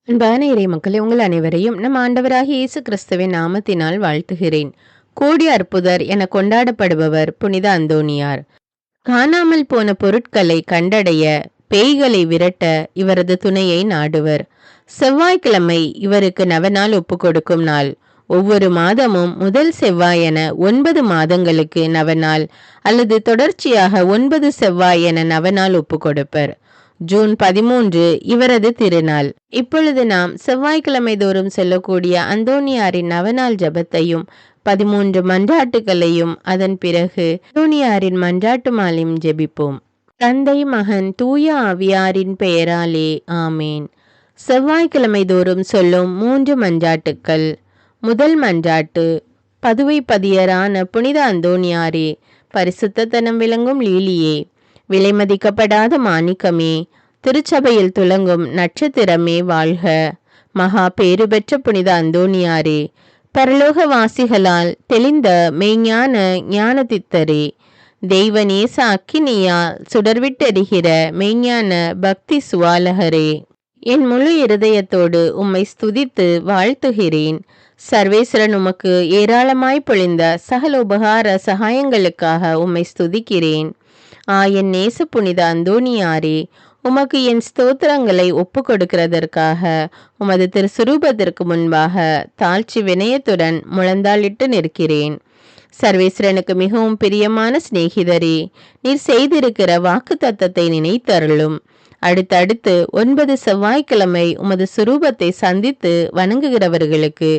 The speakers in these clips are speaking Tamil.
அன்பான இறை மக்களே, உங்கள் அனைவரையும் நம் ஆண்டவராகிய இயேசு கிறிஸ்துவின் நாமத்தினால் வாழ்த்துகிறேன். கோடி அற்புதர் என கொண்டாடப்படுபவர் புனித அந்தோணியார். காணாமல் போன பொருட்களை கண்டடைய, பேய்களை விரட்ட இவரது துணையை நாடுவர். செவ்வாய்க்கிழமை இவருக்கு நவநாள் ஒப்புக்கொடுக்கும் நாள். ஒவ்வொரு மாதமும் முதல் செவ்வாய் என 9 மாதங்களுக்கு நவநாள் அல்லது தொடர்ச்சியாக 9 செவ்வாய் என நவநாள் ஒப்புக்கொடுப்பர். ஜூன் 13 இவரது திருநாள். இப்பொழுது நாம் செவ்வாய்க்கிழமை தோறும் சொல்லக்கூடிய அந்தோணியாரின் நவநாள் ஜபத்தையும் 13 மன்றாட்டுகளையும் அதன் பிறகு அந்தோணியாரின் மன்றாட்டு மாலையும் ஜெபிப்போம். தந்தை, மகன், தூய ஆவியாரின் பெயராலே ஆமேன். செவ்வாய்க்கிழமை தோறும் சொல்லும் 3 மன்றாட்டுக்கள். முதல் மன்றாட்டு. பதுவை பதியரான புனித அந்தோணியாரே, பரிசுத்தத்தனம் விளங்கும் லீலியே, விலைமதிக்கப்படாத மாணிக்கமே, திருச்சபையில் துலங்கும் நட்சத்திரமே வாழ்க. மகா பேறு பெற்ற புனித அந்தோணியாரே, பரலோகவாசிகளால் தெளிந்த மெய்ஞான ஞானதித்தரே, தெய்வநேச அக்கினியால் சுடர்விட்டெரிகிற மெய்ஞான பக்தி சுவாலகரே, என் முழு இருதயத்தோடு உம்மை ஸ்துதித்து வாழ்த்துகிறேன். சர்வேஸ்வரன் உமக்கு ஏராளமாய் பொழிந்த சகல உபகார சகாயங்களுக்காக உம்மை ஸ்துதிக்கிறேன். என் நேச புனித அந்தோணியாரே, உமக்கு என் ஸ்தோத்திரங்களை ஒப்பு கொடுக்கிறதற்காக உமது திருசுரூபத்திற்கு முன்பாக தாழ்ச்சி வினயத்துடன் முழந்தாளிட்டு நிற்கிறேன். சர்வேஸ்வரனுக்கு மிகவும் பிரியமான சிநேகிதரே, நீர் செய்திருக்கிற வாக்கு தத்தத்தை நினைத்தருளும். அடுத்தடுத்து 9 செவ்வாய்க்கிழமை உமது சுரூபத்தை சந்தித்து வணங்குகிறவர்களுக்கு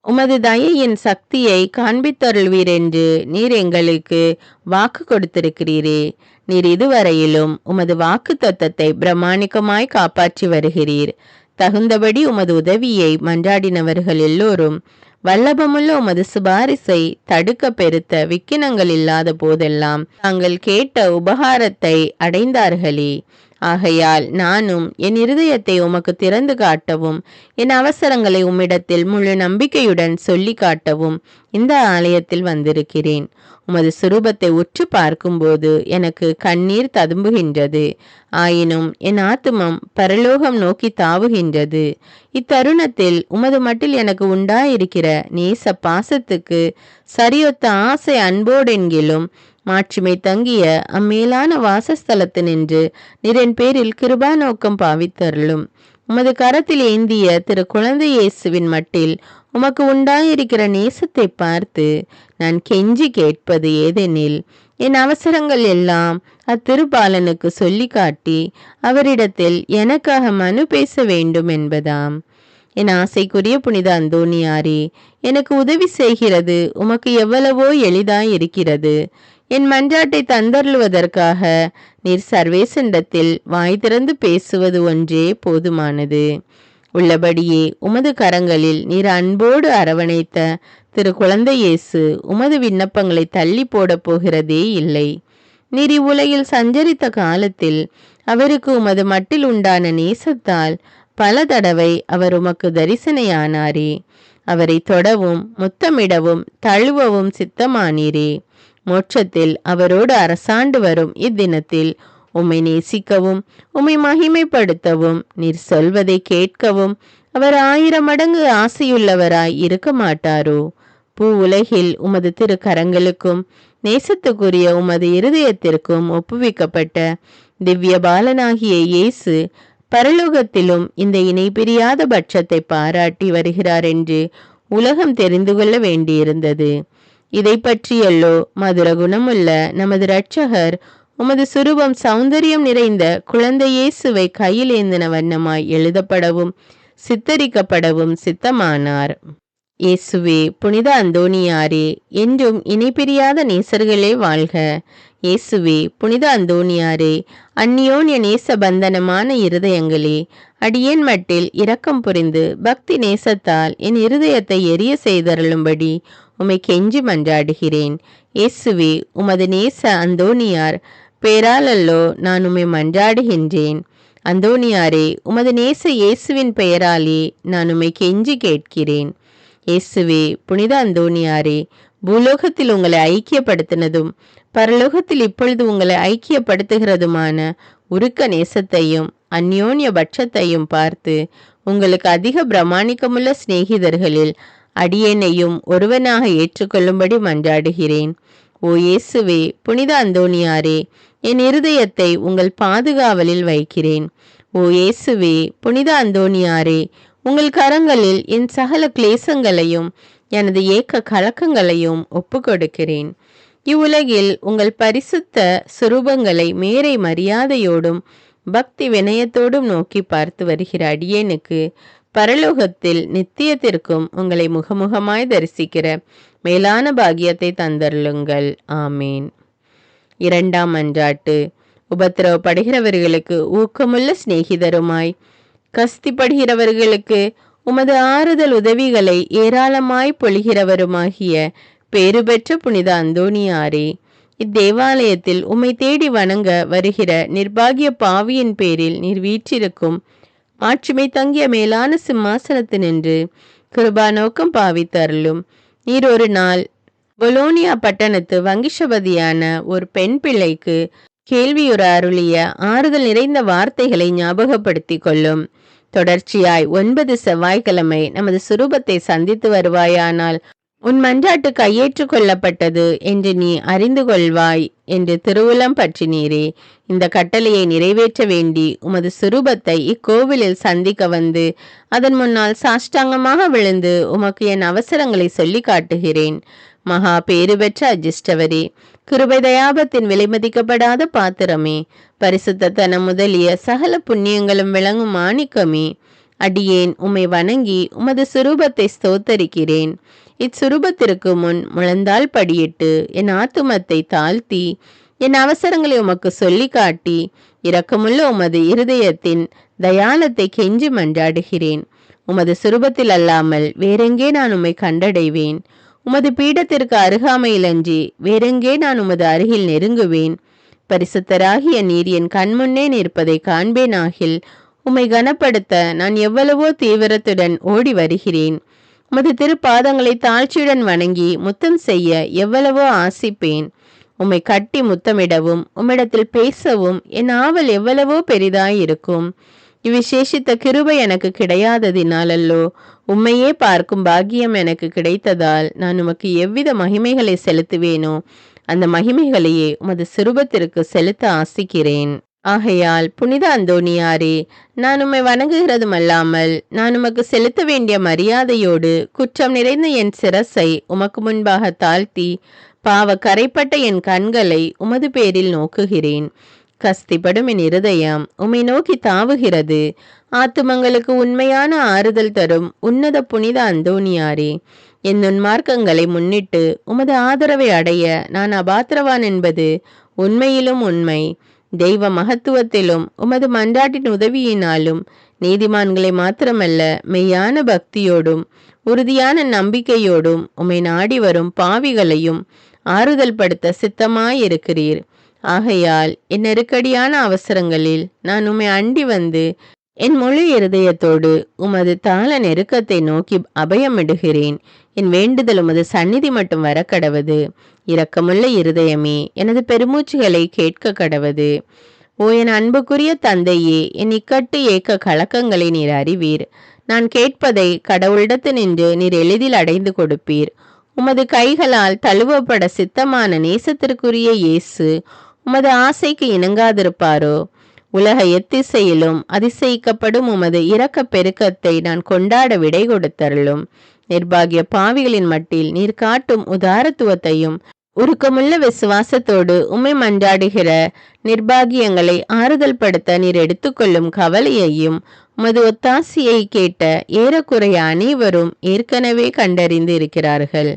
உமது தயையின் சக்தியை காண்பித்தருள்வீர் என்று நீர் எங்களுக்கு வாக்கு கொடுத்திருக்கிறீரே. நீர் இதுவரையிலும் உமது வாக்கு தத்தத்தை பிரமாணிக்கமாய் காப்பாற்றி வருகிறீர். தகுந்தபடி உமது உதவியை மன்றாடினவர்கள் எல்லோரும் வல்லபமுள்ள உமது சிபாரிசை தடுக்க பெருத்த விக்கினங்கள் இல்லாத போதெல்லாம் தாங்கள் கேட்ட உபகாரத்தை அடைந்தார்களே. ஆகையால் நானும் என் இருதயத்தை உமக்கு திறந்து காட்டவும், என் அவசரங்களை உம்மிடத்தில் முழு நம்பிக்கையுடன் சொல்லி காட்டவும் இந்த ஆலயத்தில் வந்திருக்கிறேன். உமது சுரூபத்தை உற்று பார்க்கும்போது எனக்கு கண்ணீர் ததும்புகின்றது. ஆயினும் என் ஆத்துமம் பரலோகம் நோக்கி தாவுகின்றது. இத்தருணத்தில் உமது மட்டில் எனக்கு உண்டாயிருக்கிற நேச பாசத்துக்கு சரியொத்த ஆசை அன்போடென்கிலும் மாட்சிமை தங்கிய அம்மேலான வாசஸ்தலத்து நின்று நிறன் பேரில் கிருபா நோக்கம் பாவித்தருளும். உமது கரத்தில் ஏந்திய திரு குழந்தை இயேசுவின் மட்டில் உமக்கு உண்டாயிருக்கிற நேசத்தை பார்த்து நான் கெஞ்சி கேட்பது ஏதெனில், என் அவசரங்கள் எல்லாம் அத்திருபாலனுக்கு சொல்லி காட்டி அவரிடத்தில் எனக்காக மனு பேச வேண்டும் என்பதாம். என் ஆசைக்குரிய புனித அந்தோணியாரே, எனக்கு உதவி செய்கிறது உமக்கு எவ்வளவோ எளிதாயிருக்கிறது. என் மன்றாட்டை தந்தருளுவதற்காக நீர் சர்வேசண்டத்தில் வாய் திறந்து பேசுவது ஒன்றே போதுமானது. உள்ளபடியே உமது கரங்களில் நீர் அன்போடு அரவணைத்த திரு குழந்தை இயேசு உமது விண்ணப்பங்களை தள்ளி போட போகிறதே இல்லை. நீர் இவ்வுலகில் சஞ்சரித்த காலத்தில் அவருக்கு உமது மட்டில் உண்டான நேசத்தால் பல தடவை அவர் உமக்கு தரிசனையானாரே. அவரை தொடவும் முத்தமிடவும் தழுவவும் சித்தமானீரே. மோட்சத்தில் அவரோடு அரசாண்டு வரும் இத்தினத்தில் உம்மை நேசிக்கவும் உம்மை மகிமைப்படுத்தவும் நீர் சொல்வதை கேட்கவும் அவர் 1000 மடங்கு ஆசையுள்ளவராய் இருக்க மாட்டாரோ? பூ உலகில் உமது திரு கரங்களுக்கும் நேசத்துக்குரிய உமது இருதயத்திற்கும் ஒப்புவிக்கப்பட்ட திவ்ய பாலனாகிய இயேசு பரலோகத்திலும் இந்த இணை பிரியாத பட்சத்தை பாராட்டி வருகிறார் என்று உலகம் தெரிந்து கொள்ள வேண்டியிருந்தது. இதை பற்றியல்லோ மதுர குணமுள்ள நமது இரட்சகர் உமது சுரூபம் சௌந்தரியம் நிறைந்த குழந்தை இயேசுவை கையில் ஏந்தின வண்ணமாய் எழுதப்படவும் சித்தரிக்கப்படவும் சித்தமானார். இயேசுவே, புனித அந்தோணியாரே, என்றும் இணை பிரியாத நேசர்களே வாழ்க. இயேசுவே, புனித அந்தோணியாரே, அந்நியோன்ய நேச பந்தனமான இருதயங்களே, அடியேன் மட்டில் இரக்கம் புரிந்து பக்தி நேசத்தால் என் இருதயத்தை எரிய செய்தருளும்படி உம்மை கெஞ்சி மன்றாடுகிறேன். இயேசுவே, உமது நேச அந்தோணியார் பெயராலல்லோ நான் உம்மை மன்றாடுகின்றேன். அந்தோணியாரே, உமது நேச இயேசுவின் பெயராலே நான் உம்மை கெஞ்சி கேட்கிறேன். இயேசுவே, புனித அந்தோணியாரே, பூலோகத்தில் உங்களை ஐக்கியப்படுத்தினதும் பரலோகத்தில் இப்பொழுது உங்களை ஐக்கியப்படுத்துகிறதுமான உருக்க நேசத்தையும் அந்யோன்ய பட்சத்தையும் பார்த்து உங்களுக்கு அதிக பிரமாணிக்கமுள்ள சிநேகிதர்களில் அடியேனையும் ஒருவனாக ஏற்றுக்கொள்ளும்படி மன்றாடுகிறேன். ஓ இயேசுவே, புனித அந்தோணியாரே, என் இருதயத்தை உங்கள் பாதுகாவலில் வைக்கிறேன். ஓ இயேசுவே, புனித அந்தோணியாரே, உங்கள் கரங்களில் என் சகல கிளேசங்களையும் எனது ஏக்க கலக்கங்களையும் ஒப்பு கொடுக்கிறேன். இவ்வுலகில் உங்கள் பரிசுத்த சுரூபங்களை மேரை மரியாதையோடும் பக்தி வினயத்தோடும் நோக்கி பார்த்து வருகிற அடியேனுக்கு பரலோகத்தில் நித்தியத்திற்கும் உங்களை முகமுகமாய் தரிசிக்கிற மேலான பாக்கியத்தை தந்தருளுங்கள். ஆமேன். இரண்டாம் மன்றாட்டு. உபத்திரவப்படுகிறவர்களுக்கு ஊக்கமுள்ள சிநேகிதருமாய் கஸ்திப்படுகிறவர்களுக்கு உமது ஆறுதல் உதவிகளை ஏராளமாய் பொழிகிறவருமாகிய பேறு பெற்ற புனித அந்தோணியாரே, இத்தேவாலயத்தில் உம்மை தேடி வணங்க வருகிற நிர்பாகிய பாவியின் பேரில் நீர் வீற்றிருக்கும் மாட்சிமை தங்கிய மேலான சிம்மாசனத்தினின்று கிருபா நோக்கம் பாவித்தருளும். நீர் ஒரு நாள் பொலோனியா பட்டணத்து வங்கிஷபதியான ஒரு பெண் பிள்ளைக்கு கேள்வியுற அருளிய ஆறுதல் நிறைந்த வார்த்தைகளை ஞாபகப்படுத்தி கொள்ளும். தொடர்ச்சியாய் 9 செவ்வாய்க்கிழமை நமது சுரூபத்தை சந்தித்து வருவாயானால் உன் மன்றாட்டு கையேற்று கொள்ளப்பட்டது என்று நீ அறிந்து கொள்வாய் என்று திருவுளம் பற்றினீரே. இந்த கட்டளையை நிறைவேற்ற வேண்டி உமது சுரூபத்தை இக்கோவிலில் சந்திக்க வந்து அதன் முன்னால் சாஷ்டாங்கமாக விழுந்து உமக்கு என் அவசரங்களை சொல்லி காட்டுகிறேன். மகா பேறு பெற்ற அஜிஷ்டவரே, கிருபை தயாபத்தின் விலைமதிக்கப்படாத பாத்திரமே, பரிசுத்தனம் முதலிய சகல புண்ணியங்களும் விளங்கும் மாணிக்கமே, அடியேன் உம்மை வணங்கி உமது சுரூபத்தை ஸ்தோத்தரிக்கிறேன். இச்சுரூபத்திற்கு முன் முழந்தால் படியிட்டு என் ஆத்துமத்தை தாழ்த்தி என் அவசரங்களை உமக்கு சொல்லி காட்டி இரக்கமுள்ள உமது இருதயத்தின் தயாளத்தை கெஞ்சி மன்றாடுகிறேன். உமது சுரூபத்தில் அல்லாமல் வேறெங்கே நான் உம்மை கண்டடைவேன்? உமது பீடத்திற்கு அருகாமையிலன்றி வேறெங்கே நான் உமது அருகில் நெருங்குவேன்? பரிசுத்தராகிய நீர் என் கண்முன்னே நிற்பதை காண்பேனாகில் உம்மை கனப்படுத்த நான் எவ்வளவோ தீவிரத்துடன் ஓடி வருகிறேன். உமது திருப்பாதங்களை தாழ்ச்சியுடன் வணங்கி முத்தம் செய்ய எவ்வளவோ ஆசிப்பேன். உம்மை கட்டி முத்தமிடவும் உம்மிடத்தில் பேசவும் என் ஆவல் எவ்வளவோ பெரிதாயிருக்கும். இவ்விசேஷித்த கிருபை எனக்கு கிடையாததினாலல்லோ, உம்மையே பார்க்கும் பாக்கியம் எனக்கு கிடைத்ததால் நான் உமக்கு எவ்வித மகிமைகளை செலுத்துவேனோ அந்த மகிமைகளையே உமது சுரூபத்திற்கு செலுத்த ஆசிக்கிறேன். ஆகையால் புனித அந்தோணியாரே, நான் உம்மை வணங்குகிறதுமல்லாமல் நான் உமக்கு செலுத்த வேண்டிய மரியாதையோடு குற்றம் நிறைந்த என் சிரசை உமக்கு முன்பாக தாழ்த்தி பாவ கரைப்பட்ட என் கண்களை உமது பேரில் நோக்குகிறேன். கஸ்திப்படும் என் இருதயம் உம்மை நோக்கி தாவுகிறது. ஆத்துமங்களுக்கு உண்மையான ஆறுதல் தரும் உன்னத புனித அந்தோணியாரே, என் நுண்மார்க்கங்களை முன்னிட்டு உமது ஆதரவை அடைய நான் அபாத்திரவான் என்பது உண்மையிலும் உண்மை. தெய்வ மகத்துவத்திலும் உமது மன்றாட்டின் உதவியினாலும் நீதிமான்களை மாத்திரமல்ல, மெய்யான பக்தியோடும் உறுதியான நம்பிக்கையோடும் உம்மை நாடி வரும் பாவிகளையும் ஆறுதல் படுத்த சித்தமாயிருக்கிறீர். ஆகையால் என் நெருக்கடியான அவசரங்களில் நான் உம்மை அண்டி வந்து என் முழு இருதயத்தோடு உமது தாள நெருக்கத்தை நோக்கி அபயமிடுகிறேன். என் வேண்டுதல் உமது சந்நிதி மட்டும் வர கடவது. இரக்கமுள்ள இருதயமே, எனது பெருமூச்சுகளை கேட்க கடவது. ஓ என் அன்புக்குரிய தந்தையே, என் இக்கட்டு ஏக்க கலக்கங்களை நீர் அறிவீர். நான் கேட்பதை கடவுளிடத்து நின்று நீர் எளிதில் அடைந்து கொடுப்பீர். உமது கைகளால் தழுவப்பட சித்தமான நேசத்திற்குரிய இயேசு உமது ஆசைக்கு இணங்காதிருப்பாரோ? உலக எத்திசையிலும் அதிசயிக்கப்படும் உமது இரக்க பெருக்கத்தை நான் கொண்டாட விடை கொடுத்தருளும். நிர்பாகிய பாவிகளின் மட்டில் நீர் காட்டும் உதாரத்துவத்தையும் உருக்கமுள்ள விசுவாசத்தோடு உம்மை மன்றாடுகிற நிர்பாகியங்களை ஆறுதல் படுத்த நீர் எடுத்துக்கொள்ளும் கவலையையும் உமது ஒத்தாசியை கேட்ட ஏறக்குறைய அனைவரும் ஏற்கனவே கண்டறிந்து இருக்கிறார்கள்.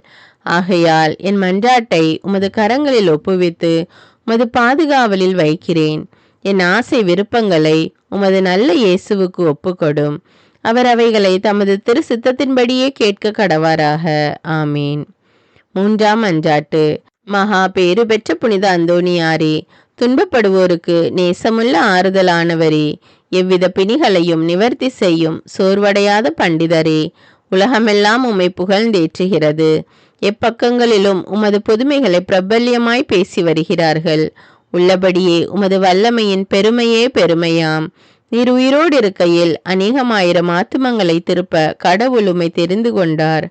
ஆகையால் என் மன்றாட்டை உமது கரங்களில் ஒப்புவித்து உமது பாதுகாவலில் வைக்கிறேன். என் ஆசை விருப்பங்களை உமது நல்ல இயேசுவுக்கு ஒப்புக்கொடும். அவர் அவைகளை தமது திரு சித்தத்தின்படியே கேட்க கடவாராக. ஆமீன். மூன்றாம் மன்றாட்டு. மகா பேறு பெற்ற புனித அந்தோணியாரே, துன்பப்படுவோருக்கு நேசமுள்ள ஆறுதலானவரே, எவ்வித பிணிகளையும் நிவர்த்தி செய்யும் சோர்வடையாத பண்டிதரே, உலகமெல்லாம் உம்மை புகழ்ந்தேற்றுகிறது. எப்பக்கங்களிலும் உமது புதுமைகளை பிரபல்யமாய் பேசி வருகிறார்கள். உள்ளபடியே உமது வல்லமையின் பெருமையே பெருமையாம். நீர் உயிரோடு இருக்கையில் அநேகமாயிரம் ஆத்துமங்களை திருப்ப கடவுள் உம்மை தெரிந்து கொண்டார்.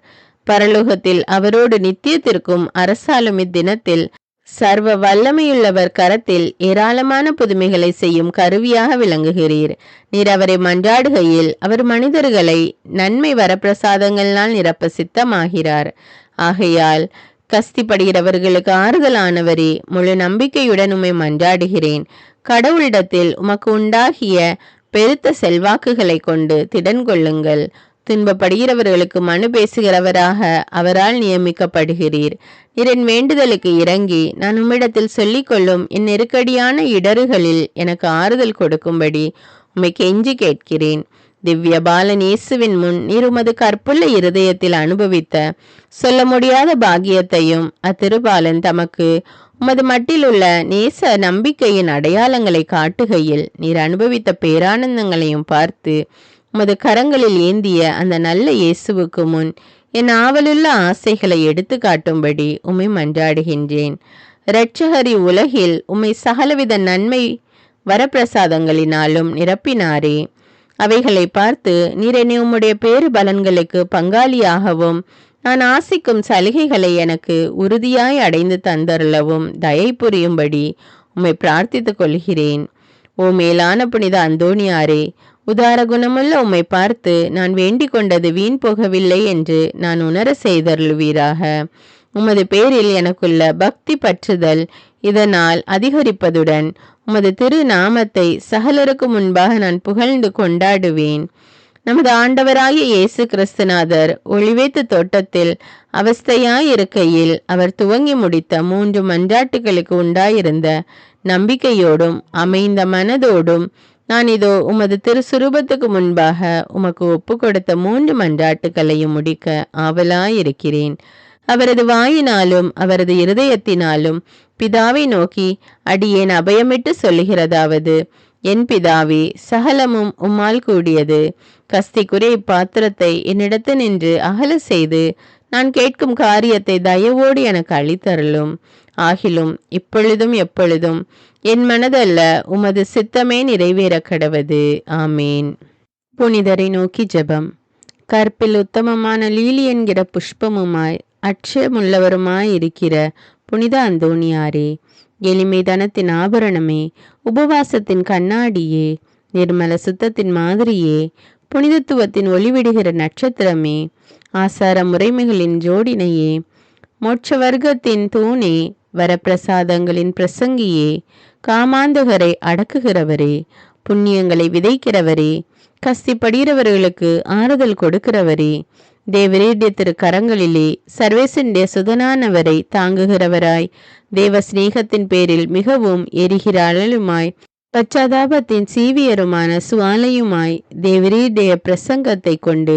பரலோகத்தில் அவரோடு நித்தியத்திற்கும் அரசாலும் இத்தினத்தில் சர்வ வல்லமையுள்ளவர் கரத்தில் ஏராளமான புதுமைகளை செய்யும் கருவியாக விளங்குகிறீர். நீர் அவரை மன்றாடுகையில் அவர் மனிதர்களை நன்மை வரப்பிரசாதங்களால் நிரப்ப சித்தமாகிறார். ஆகையால் கஸ்திப்படுகிறவர்களுக்கு ஆறுதலானவரே, முழு நம்பிக்கையுடன் உம்மை மன்றாடுகிறேன். கடவுளிடத்தில் உமக்கு உண்டாகிய பெருத்த செல்வாக்குகளை கொண்டு திடன் கொள்ளுங்கள். துன்பப்படுகிறவர்களுக்கு மனு பேசுகிறவராக அவரால் நியமிக்கப்படுகிறீர். நீர் என் வேண்டுதலுக்கு இறங்கி நான் உம்மிடத்தில் சொல்லிக்கொள்ளும் என் நெருக்கடியான இடறுகளில் எனக்கு ஆறுதல் கொடுக்கும்படி உம்மை கெஞ்சி கேட்கிறேன். திவ்ய பாலன் இயேசுவின் முன் நீர் உமது கற்புள்ள இருதயத்தில் அனுபவித்த சொல்ல முடியாத பாக்கியத்தையும் அத்திருபாலன் தமக்கு உமது மட்டிலுள்ள நேச நம்பிக்கையின் அடையாளங்களை காட்டுகையில் நீர் அனுபவித்த பேரானந்தங்களையும் பார்த்து உமது கரங்களில் ஏந்திய அந்த நல்ல இயேசுவுக்கு முன் என் ஆவலுள்ள ஆசைகளை எடுத்து காட்டும்படி உம்மை மன்றாடுகின்றேன். இரட்சகரி உலகில் உம்மை சகலவித நன்மை வரப்பிரசாதங்களினாலும் நிரப்பினாரே. அவைகளை பார்த்து நீர் என்னை உம்முடைய பேறு பலன்களுக்கு பங்காளியாகவும் நான் ஆசிக்கும் சலுகைகளை எனக்கு உறுதியாய் அடைந்து தந்தருளவும் தயை புரியும்படி உம்மை பிரார்த்தித்துக் கொள்கிறேன். ஓ மேலான புனித அந்தோணியாரே, உதார குணமுள்ள உம்மை பார்த்து நான் வேண்டிக் கொண்டது வீண் போகவில்லை என்று நான் உணர செய்தருளுவீராக. உமது பேரில் எனக்குள்ள பக்தி பற்றுதல் இதனால் அதிகரிப்பதுடன் உமது திரு நாமத்தை சகலருக்கு முன்பாக நான் புகழ்ந்து கொண்டாடுவேன். நமது ஆண்டவராகிய இயேசு கிறிஸ்துநாதர் ஒளிவேத்து தோட்டத்தில் அவஸ்தையாயிருக்கையில் அவர் துவங்கி முடித்த 3 மன்றாட்டுகளுக்கு உண்டாயிருந்த நம்பிக்கையோடும் அமைந்த மனதோடும் நான் இதோ உமது திருசுரூபத்துக்கு முன்பாக உமக்கு ஒப்பு கொடுத்த 3 மன்றாட்டுகளையும் முடிக்க ஆவலாயிருக்கிறேன். அவரது வாயினாலும் அவரது இருதயத்தினாலும் பிதாவை நோக்கி அடியேன் அபயமிட்டு சொல்லுகிறதாவது: என் பிதாவே, சகலமும் உம்மால் கூடியது. கஸ்திக்குரிய இப்பாத்திரத்தை என்னிடத்து நின்று அகல செய்து நான் கேட்கும் காரியத்தை தயவோடு எனக்கு அளித்தருளும். ஆகிலும் இப்பொழுதும் எப்பொழுதும் என் மனதல்ல உமது சித்தமே நிறைவேற கடவது. ஆமேன். புனிதரை நோக்கி ஜெபம். கற்பில் உத்தமமான லீலி என்கிற புஷ்பமுமாய் அட்சயமுள்ளவருமாய் இருக்கிற புனித அந்தோணியாரே, எளிமை தனத்தின் ஆபரணமே, உபவாசத்தின் கண்ணாடியே, நிர்மல சுத்தத்தின் மாதிரியே, புனிதத்துவத்தின் ஒளிவிடுகிற நட்சத்திரமே, ஆசார முறைமைகளின் ஜோடினையே, மோட்ச வர்க்கத்தின் தூணே, வரப்பிரசாதங்களின் பிரசங்கியே, காமாந்தகரை அடக்குகிறவரே, புண்ணியங்களை விதைக்கிறவரே, கஸ்திப்படுகிறவர்களுக்கு ஆறுதல் கொடுக்கிறவரே, தேவரீடைய திரு கரங்களிலே சர்வேசனுடைய சுதனானவரை தாங்குகிறவராய், தேவ சிநேகத்தின் பேரில் மிகவும் எரிகிற அழலுமாய், பச்சாதாபத்தின் சீவியருமான சுவாலையுமாய், தேவரீடைய பிரசங்கத்தை கொண்டு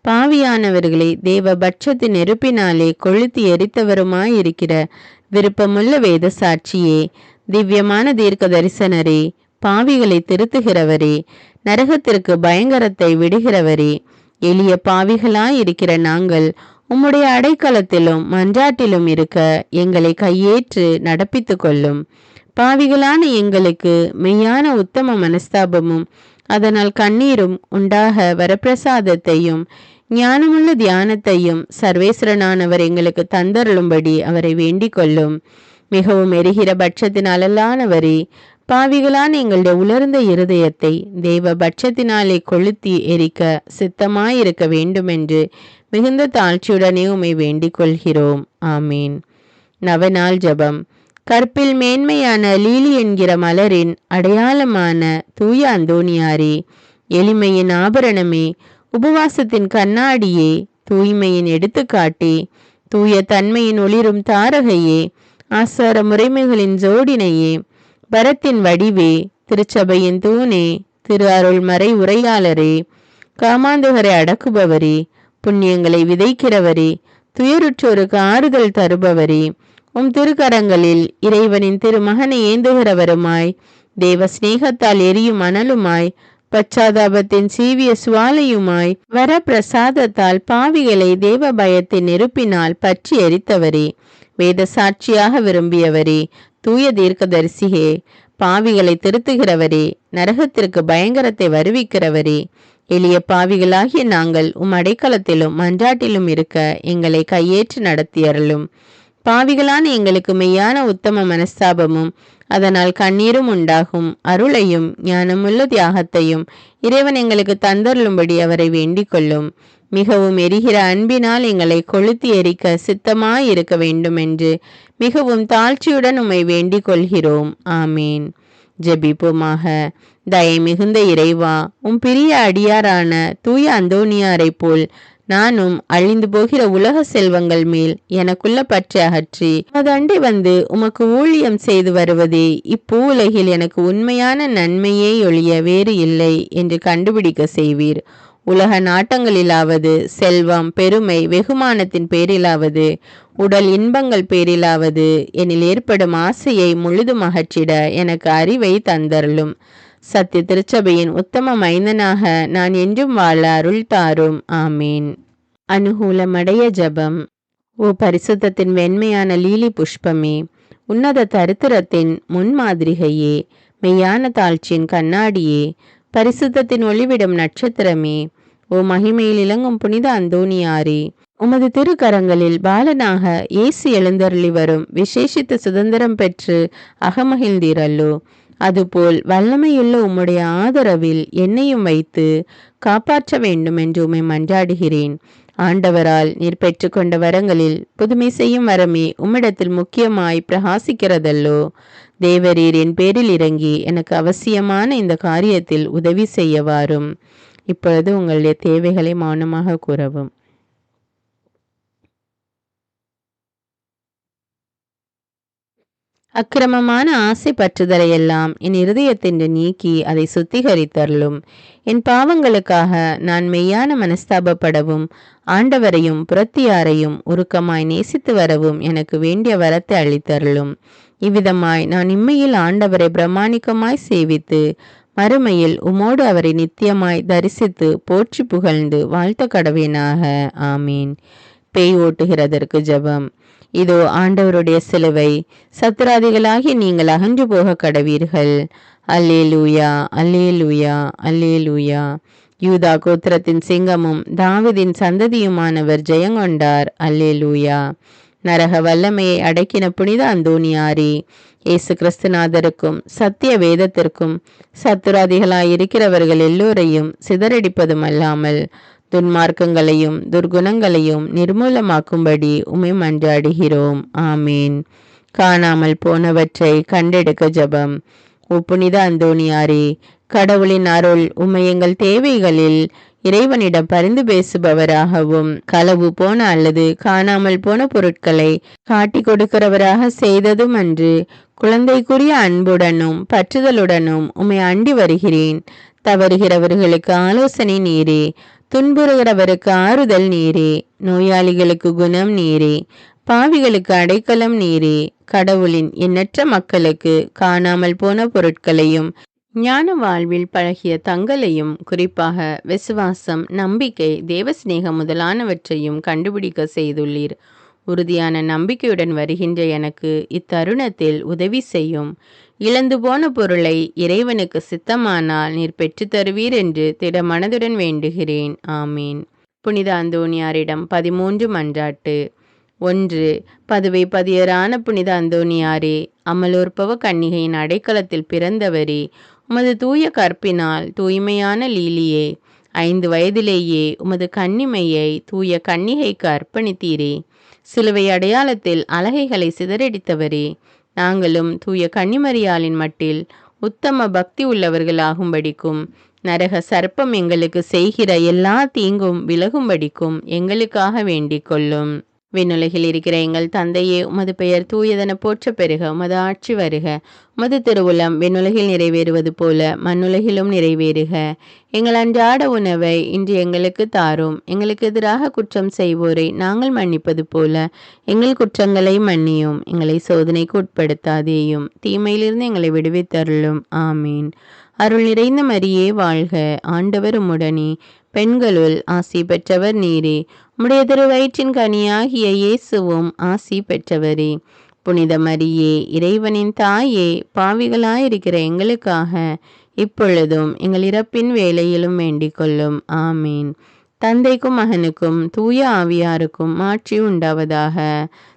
பாவியானவர்களை தேவ பட்சத்தின் நெருப்பினாலே கொளுத்தி எரித்தவருமாய் இருக்கிற விருப்பமுள்ள வேத சாட்சியே, திவ்யமான தீர்க்க தரிசனரே, பாவிகளை திருத்துகிறவரே, நரகத்திற்கு பயங்கரத்தை விடுகிறவரே, எளிய பாவிகளாயிருக்கிற நாங்கள் உம்முடைய அடைக்கலத்திலும் மன்றாட்டிலும் இருக்க எங்களை கையேற்று நடப்பித்து கொள்ளும். பாவிகளான எங்களுக்கு மெய்யான உத்தம மனஸ்தாபமும் அதனால் கண்ணீரும் உண்டாக வரப்பிரசாதத்தையும் ஞானமுள்ள தியானத்தையும் சர்வேஸ்வரனானவர் எங்களுக்கு தந்தருளும்படி அவரை வேண்டிக் கொள்ளும். மிகவும் எரிகிற பட்சத்தின் அலலானவரே, பாவிகளான எங்களுடைய உலர்ந்த இருதயத்தை தேவ பட்சத்தினாலே கொளுத்தி எரிக்க சித்தமாயிருக்க வேண்டுமென்று மிகுந்த தாழ்ச்சியுடனே உம்மை வேண்டிக் கொள்கிறோம். ஆமீன். நவநாள் ஜபம். கற்பில் மேன்மையான லீலி என்கிற மலரின் அடையாளமான தூய அந்தோணியாரே, எளிமையின் ஆபரணமே, உபவாசத்தின் கண்ணாடியே, தூய்மையின் எடுத்துக்காட்டே, தூய தன்மையின் ஒளிரும் தாரகையே, ஆசார முறைமைகளின் ஜோடினையே, பரத்தின் வடிவே, திருச்சபையின் தூணே, திரு அருள் மறை உரையாளரே, காமாந்தகரை அடக்குபவரே, புண்ணியங்களை விதைக்கிறவரே, துயருற்றோருக்கு ஆறுதல் தருபவரே, உம் திருக்கரங்களில் இறைவனின் திருமகனை ஏந்துகிறவருமாய், தேவ சிநேகத்தால் எரியும் அனலுமாய், பச்சாதாபத்தின் சீவிய சுவாலையுமாய், வர பிரசாதத்தால் பாவிகளை தேவ பயத்தின் நெருப்பினால் பற்றி எரித்தவரே, வேத சாட்சியாக விரும்பியவரே, தூய தீர்க்கதரிசியே, பாவிகளை திருத்துகிறவரே, நரகத்திற்கு பயங்கரத்தை வருவிக்கிறவரே, எளிய பாவிகளாகிய நாங்கள் அடைக்கலத்திலும் மன்றாட்டிலும் இருக்க எங்களை கையேற்று நடத்தியறலும். பாவிகளான எங்களுக்கு மெய்யான உத்தம மனஸ்தாபமும் அதனால் கண்ணீரும் உண்டாகும் அருளையும் ஞானமுள்ள தியாகத்தையும் இறைவன் எங்களுக்கு தந்தருளும்படி அவரை வேண்டிக் கொள்ளும். மிகவும் எரிகிற அன்பினால் எங்களை கொளுத்தி எரிக்க சித்தமாய் இருக்க வேண்டும் என்று மிகவும் தாழ்ச்சியுடன் உம்மை வேண்டிக் கொள்கிறோம். ஆமீன். ஜெபிப்போமாக. தயை மிகுந்த இறைவா, பிரிய அடியாரான தூய அந்தோனியாரை போல் நானும் அழிந்து போகிற உலக செல்வங்கள் மேல் எனக்குள்ள பற்றை அகற்றி அதண்டை வந்து உமக்கு ஊழியம் செய்து வருவதே இப்பூ உலகில் எனக்கு உண்மையான நன்மையே ஒழிய வேறு இல்லை என்று கண்டுபிடிக்க செய்வீர். உலக நாட்டங்களிலாவது, செல்வம், பெருமை, வெகுமானத்தின் பேரிலாவது, உடல் இன்பங்கள் பேரிலாவது என்னில் ஏற்படும் ஆசையை முழுதும் அகற்றிட எனக்கு அறிவை தந்தருளும். சத்திய திருச்சபையின் உத்தம மைந்தனாக நான் என்றும் வாழ அருள் தாரும். ஆமீன். அனுகூலமடைய ஜபம். ஓ பரிசுத்தத்தின் வெண்மையான லீலி புஷ்பமே, உன்னத தரித்திரத்தின் முன்மாதிரிகையே, மெய்யான தாழ்ச்சியின் கண்ணாடியே, பரிசுத்தத்தின் ஒளிவிடும் நட்சத்திரமே, ஓ மகிமையில் இளங்கும் புனித அந்தோனியாரே, உமது திருக்கரங்களில் பாலனாக இயேசு எழுந்தருளி வரும் விசேஷித்த சுதந்திரம் பெற்று அகமகிழ்ந்தீரல்லோ. அதுபோல் வல்லமையுள்ள உம்முடைய ஆதரவில் என்னையும் வைத்து காப்பாற்ற வேண்டும் என்று உம்மை மன்றாடுகிறேன். ஆண்டவரால் நீர் பெற்றுக்கொண்ட வரங்களில் புதுமை செய்யும் வரமே உம்மிடத்தில் முக்கியமாய் பிரகாசிக்கிறதல்லோ. தேவரீர் என் பேரில் இறங்கி எனக்கு அவசியமான இந்த காரியத்தில் உதவி செய்ய வாரும். இப்பொழுது உங்களுடைய தேவைகளை மௌனமாக கூறவும். அக்கிரமமான ஆசை பற்றுதலை எல்லாம் என் இருதயத்தின்று நீக்கி அதை சுத்திகரித்தருளும். என் பாவங்களுக்காக நான் மெய்யான மனஸ்தாபப்படவும் ஆண்டவரையும் புறத்தியாரையும் உருக்கமாய் நேசித்து வரவும் எனக்கு வேண்டிய வரத்தை அளித்தருளும். இவ்விதமாய் நான் இம்மையில் ஆண்டவரை பிரமாணிக்கமாய் சேவித்து மறுமையில் உமோடு அவரை நித்தியமாய் தரிசித்து போற்றி புகழ்ந்து வாழ்த்த கடவேனாக. ஆமீன். பேய் ஓட்டுகிறதற்கு ஜெபம். இதோ ஆண்டவருடைய சிலுவை, சத்துராதிகளாகி நீங்கள் அகன்று போக கடவீர்கள். அல்லேலூயா, அல்லேலூயா, அல்லேலூயா. யூதா கோத்திரத்தின் சிங்கமும் தாவீதின் சந்ததியுமானவர் ஜெயங்கொண்டார். அல்லேலூயா. நரக வல்லமையை அடக்கின புனித அந்தோனியாரே, இயேசு கிறிஸ்துநாதருக்கும் சத்திய வேதத்திற்கும் சத்துராதிகளாயிருக்கிறவர்கள் எல்லோரையும் சிதறடிப்பதும் அல்லாமல் துன்மார்க்கங்களையும் துர்குணங்களையும் நிர்மூலமாக்கும்படி உம்மை மன்றாடுகிறோம். ஆமீன். காணாமல் போனவற்றை கண்டெடுக்க ஜெபம். ஓ புனித அந்தோனியாரே, கடவுளின் அருள் உம்மை எங்கள் தேவைகளில் இறைவனிடம் பரிந்து பேசுபவராகவும் களவு போன அல்லது காணாமல் போன பொருட்களை காட்டி கொடுக்கிறவராக செய்ததும் அன்று, குழந்தைக்குரிய அன்புடனும் பற்றுதலுடனும் உம்மை அண்டி வருகிறேன். தவறுகிறவர்களுக்கு ஆலோசனை நீரே, துன்புறுகிறவருக்கு ஆறுதல் நீரே, நோயாளிகளுக்கு குணம் நீரே, பாவிகளுக்கு அடைக்கலம் நீரே. கடவுளின் எண்ணற்ற மக்களுக்கு காணாமல் போன பொருட்களையும் ஞான வாழ்வில் பழகிய தங்களையும், குறிப்பாக விசுவாசம், நம்பிக்கை, தேவசிநேகம் முதலானவற்றையும் கண்டுபிடிக்க செய்துள்ளீர். உறுதியான நம்பிக்கையுடன் வருகின்ற எனக்கு இத்தருணத்தில் உதவி செய்யும். இழந்து போன பொருளை இறைவனுக்கு சித்தமானால் நீர் பெற்று தருவீர் என்று திட மனதுடன் வேண்டுகிறேன். ஆமீன். புனித அந்தோனியாரிடம் 13 மன்றாட்டு. 1. பதுவை பதியரான புனித அந்தோனியாரே, அமலோற்பவ கன்னிகையின் அடைக்கலத்தில் பிறந்தவரே, உமது தூய கற்பினால் தூய்மையான லீலியே, 5 வயதிலேயே உமது கன்னிமையை தூய கன்னிகைக்கு அர்ப்பணித்தீரே. சிலுவை அடையாளத்தில் அலகைகளை சிதறடித்தவரே, நாங்களும் தூய கன்னிமரியாளின் மட்டில் உத்தம பக்தி உள்ளவர்களாகும்படிக்கும் நரக சர்ப்பம் எங்களுக்கு செய்கிற எல்லா தீங்கும் விலகும்படிக்கும் எங்களுக்காக வேண்டிக் கொள்ளும். விண்ணுலகில் இருக்கிற எங்கள் தந்தையே, உமது பெயர் தூயதென போற்ற பெறுக. உமது ஆட்சி வருக. உமது திருவுளம் விண்ணுலகில் நிறைவேறுவது போல மண்ணுலகிலும் நிறைவேறுக. எங்கள் அன்றாட உணவை இன்று எங்களுக்கு தாரும். எங்களுக்கு எதிராக குற்றம் செய்வோரை நாங்கள் மன்னிப்பது போல எங்கள் குற்றங்களை மன்னியும். எங்களை சோதனைக்கு உட்படுத்தாதேயும், தீமையிலிருந்து எங்களை விடுவித்தருளும். ஆமீன். அருள் நிறைந்த மரியே வாழ்க. ஆண்டவர் உம்முடனே, பெண்களுள் ஆசி பெற்றவர் நீரே. உம்முடைய திருவயிற்றின் கனியாகிய இயேசுவும் ஆசி பெற்றவரே. புனித மரியே, இறைவனின் தாயே, பாவிகளாயிருக்கிற எங்களுக்காக இப்பொழுதும் எங்கள் இறப்பின் வேளையிலும் வேண்டிக் கொள்ளும். ஆமீன். தந்தைக்கும் மகனுக்கும் தூய ஆவியாருக்கும் மாட்சி உண்டாவதாக.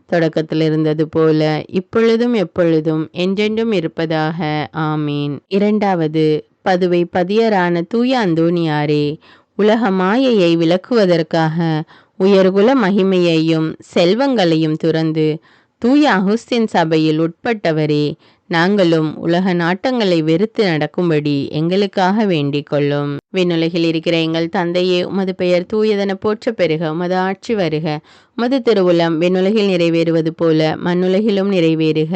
தொடக்கத்தில் இருந்தது போல இப்பொழுதும் எப்பொழுதும் என்றென்றும் இருப்பதாக. ஆமீன். இரண்டாவது பதுவை பதியரான தூய அந்தோணியாரே, உலக மாயையை விளக்குவதற்காக உயர்குல மகிமையையும் செல்வங்களையும் துறந்து தூய அகுஸ்தின் சபையில் உட்பட்டவரே, நாங்களும் உலக நாட்டங்களை வெறுத்து நடக்கும்படி எங்களுக்காக வேண்டிக் கொள்ளும். விண்ணுலகில் இருக்கிற எங்கள் தந்தையே, உமது பெயர் தூயதென போற்ற பெறுக. உமது ஆட்சி வருக. உமது திருவுளம் விண்ணுலகில் நிறைவேறுவது போல மண்ணுலகிலும் நிறைவேறுக.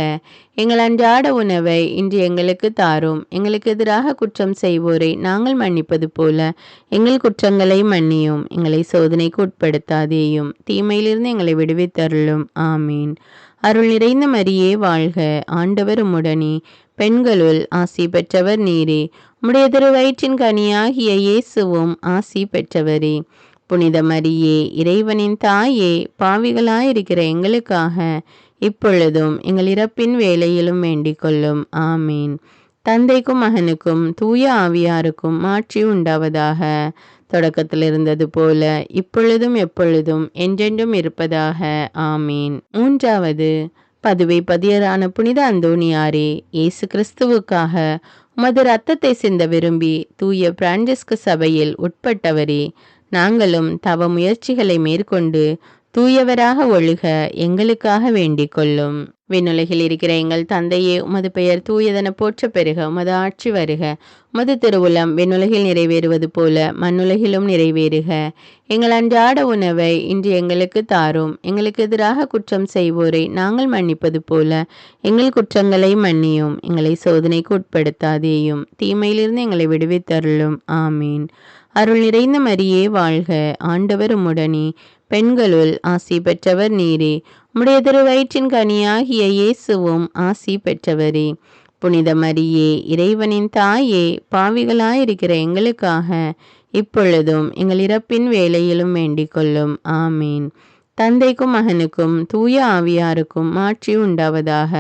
எங்கள் அன்றாட உணவை இன்று எங்களுக்கு தாரும். எங்களுக்கு எதிராக குற்றம் செய்வோரை நாங்கள் மன்னிப்பது போல எங்கள் குற்றங்களை மன்னியும். எங்களை சோதனைக்கு உட்படுத்தாதேயும், தீமையிலிருந்து எங்களை விடுவித்தருளும். ஆமீன். அருள் நிறைந்த மரியே வாழ்க. ஆண்டவர் உம்முடனே, பெண்களுள் ஆசி பெற்றவர் நீரே. உம்முடைய திருவயிற்றின் கனியாகிய இயேசுவும் ஆசி பெற்றவரே. புனித மரியே, இறைவனின் தாயே, பாவிகளாயிருக்கிற எங்களுக்காக இப்பொழுதும் எங்கள் இறப்பின் வேளையிலும் வேண்டிக் கொள்ளும். ஆமீன். தந்தைக்கும் மகனுக்கும் தூய ஆவியாருக்கும் மாட்சி உண்டாவதாக. தொடக்கத்தில் இருந்தது போல இப்பொழுதும் எப்பொழுதும் என்றென்றும் இருப்பதாக. ஆமீன். மூன்றாவது பதுவை பதியரான புனித அந்தோணியாரே, இயேசு கிறிஸ்துவுக்காக உமது இரத்தத்தை சிந்த விரும்பி தூய பிரான்சிஸ்கு சபையில் உட்பட்டவரே, நாங்களும் தவ முயற்சிகளை மேற்கொண்டு தூயவராக ஒழுக எங்களுக்காக வேண்டிக் கொள்ளும். விண்ணுலகில் இருக்கிற எங்கள் தந்தையே, உமது பெயர் தூயதென போற்ற பெறுக. உமது ஆட்சி வருக. உமது திருவுளம் விண்ணுலகில் நிறைவேறுவது போல மண்ணுலகிலும் நிறைவேறுக. எங்கள் அன்றாட உணவை இன்று எங்களுக்கு தாரும். எங்களுக்கு எதிராக குற்றம் செய்வோரை நாங்கள் மன்னிப்பது போல எங்கள் குற்றங்களை மன்னியும். எங்களை சோதனைக்கு உட்படுத்தாதேயும், தீமையிலிருந்து எங்களை விடுவித்தருளும். ஆமீன். அருள் நிறைந்த மரியே வாழ்க. ஆண்டவர் உம்முடனே, பெண்களுள் ஆசி பெற்றவர் நீரே. உம்முடைய திருவயிற்றின் கனியாகிய இயேசுவும் ஆசி பெற்றவரே. புனித மரியே, இறைவனின் தாயே, பாவிகளாயிருக்கிற எங்களுக்காக இப்பொழுதும் எங்கள் இறப்பின் வேளையிலும் வேண்டிக் கொள்ளும். ஆமீன். தந்தைக்கும் மகனுக்கும் தூய ஆவியாருக்கும் மாட்சி உண்டாவதாக.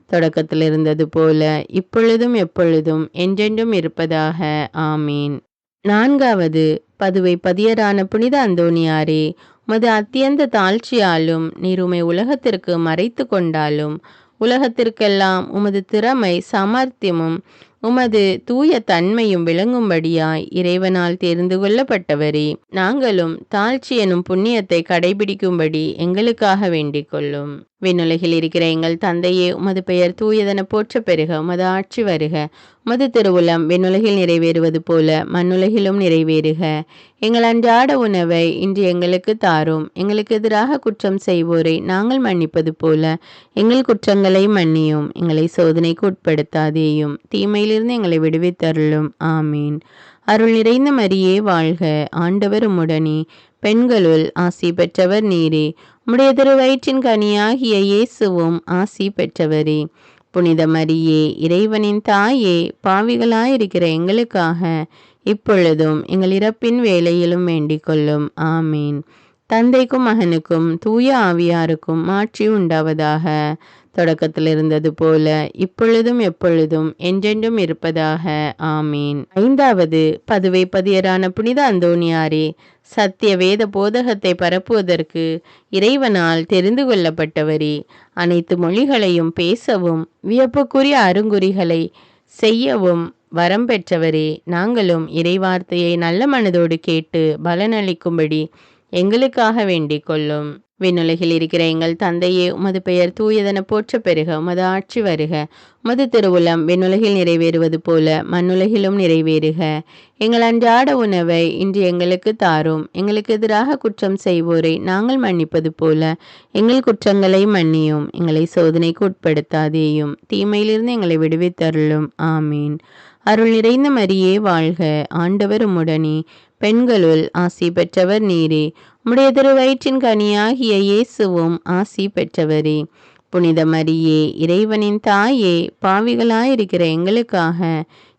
தொடக்கத்தில் இருந்தது போல இப்பொழுதும் எப்பொழுதும் என்றென்றும் இருப்பதாக. ஆமீன். நான்காவது பதுவை பதியரான புனித அந்தோணியாரே, உமது அத்தியந்த தாழ்ச்சியாலும் நீர் உம்மை உலகத்திற்கு மறைத்து கொண்டாலும் உலகத்திற்கெல்லாம் உமது திறமை சாமர்த்தியமும் உமது தூய தன்மையும் விளங்கும்படியாய் இறைவனால் தெரிந்து கொள்ளப்பட்டவரே, நாங்களும் தாழ்ச்சி எனும் புண்ணியத்தை கடைபிடிக்கும்படி எங்களுக்காக வேண்டிக் கொள்ளும். விண்ணுலகில் இருக்கிற எங்கள் தந்தையே, உமது பெயர் தூயதென போற்ற பெறுக. உமது ஆட்சி வருக. உமது திருவுளம் விண்ணுலகில் நிறைவேறுவது போல மண்ணுலகிலும் நிறைவேறுக. எங்கள் அன்றாட உணவை இன்று எங்களுக்கு தாரும். எங்களுக்கு எதிராக குற்றம் செய்வோரை நாங்கள் மன்னிப்பது போல எங்கள் குற்றங்களை மன்னியும். எங்களை சோதனைக்கு உட்படுத்தாதேயும், தீமையிலிருந்து எங்களை விடுவித்தருளும். ஆமீன். அருள் நிறைந்த மரியே வாழ்க. ஆண்டவர் உம்முடனே, பெண்களுள் ஆசி பெற்றவர் நீரே. உம்முடைய திருவயிற்றின் கனியாகிய இயேசுவும் ஆசி பெற்றவரே. புனித மரியே, இறைவனின் தாயே, பாவிகளாயிருக்கிற எங்களுக்காக இப்பொழுதும் எங்கள் இறப்பின் வேளையிலும் வேண்டிக் கொள்ளும். ஆமீன். தந்தைக்கும் மகனுக்கும் தூய ஆவியாருக்கும் மாட்சி உண்டாவதாக. தொடக்கத்தில் இருந்தது போல இப்பொழுதும் எப்பொழுதும் என்றென்றும் இருப்பதாக. ஆமீன். ஐந்தாவது பதுவை பதியரான புனித அந்தோணியாரே, சத்திய வேத போதகத்தை பரப்புவதற்கு இறைவனால் தெரிந்து கொள்ளப்பட்டவரே, அனைத்து மொழிகளையும் பேசவும் வியப்புக்குரிய அருங்குறிகளை செய்யவும் வரம் பெற்றவரே, நாங்களும் இறைவார்த்தையை நல்ல மனதோடு கேட்டு பலனளிக்கும்படி எங்களுக்காக வேண்டிக் கொள்ளும். விண்ணுலகில் இருக்கிற எங்கள் தந்தையே, உமது பெயர் தூயதென போற்ற பெறுக. உமது ஆட்சி வருக. உமது திருவுளம் விண்ணுலகில் நிறைவேறுவது போல மண்ணுலகிலும் நிறைவேறுக. எங்கள் அன்றாட உணவை இன்று எங்களுக்கு தாரும். எங்களுக்கு எதிராக குற்றம் செய்வோரை நாங்கள் மன்னிப்பது போல எங்கள் குற்றங்களை மன்னியும். எங்களை சோதனைக்கு உட்படுத்தாதேயும், தீமையிலிருந்து எங்களை விடுவித்தருளும். ஆமீன். அருள் நிறைந்த மரியே வாழ்க. ஆண்டவர் உம்முடனே, பெண்களுள் ஆசி பெற்றவர் நீரே. உம்முடைய திருவயிற்றின் கனியாகிய இயேசுவும் ஆசி பெற்றவரே. புனித மரியே, இறைவனின் தாயே, பாவிகளாயிருக்கிற எங்களுக்காக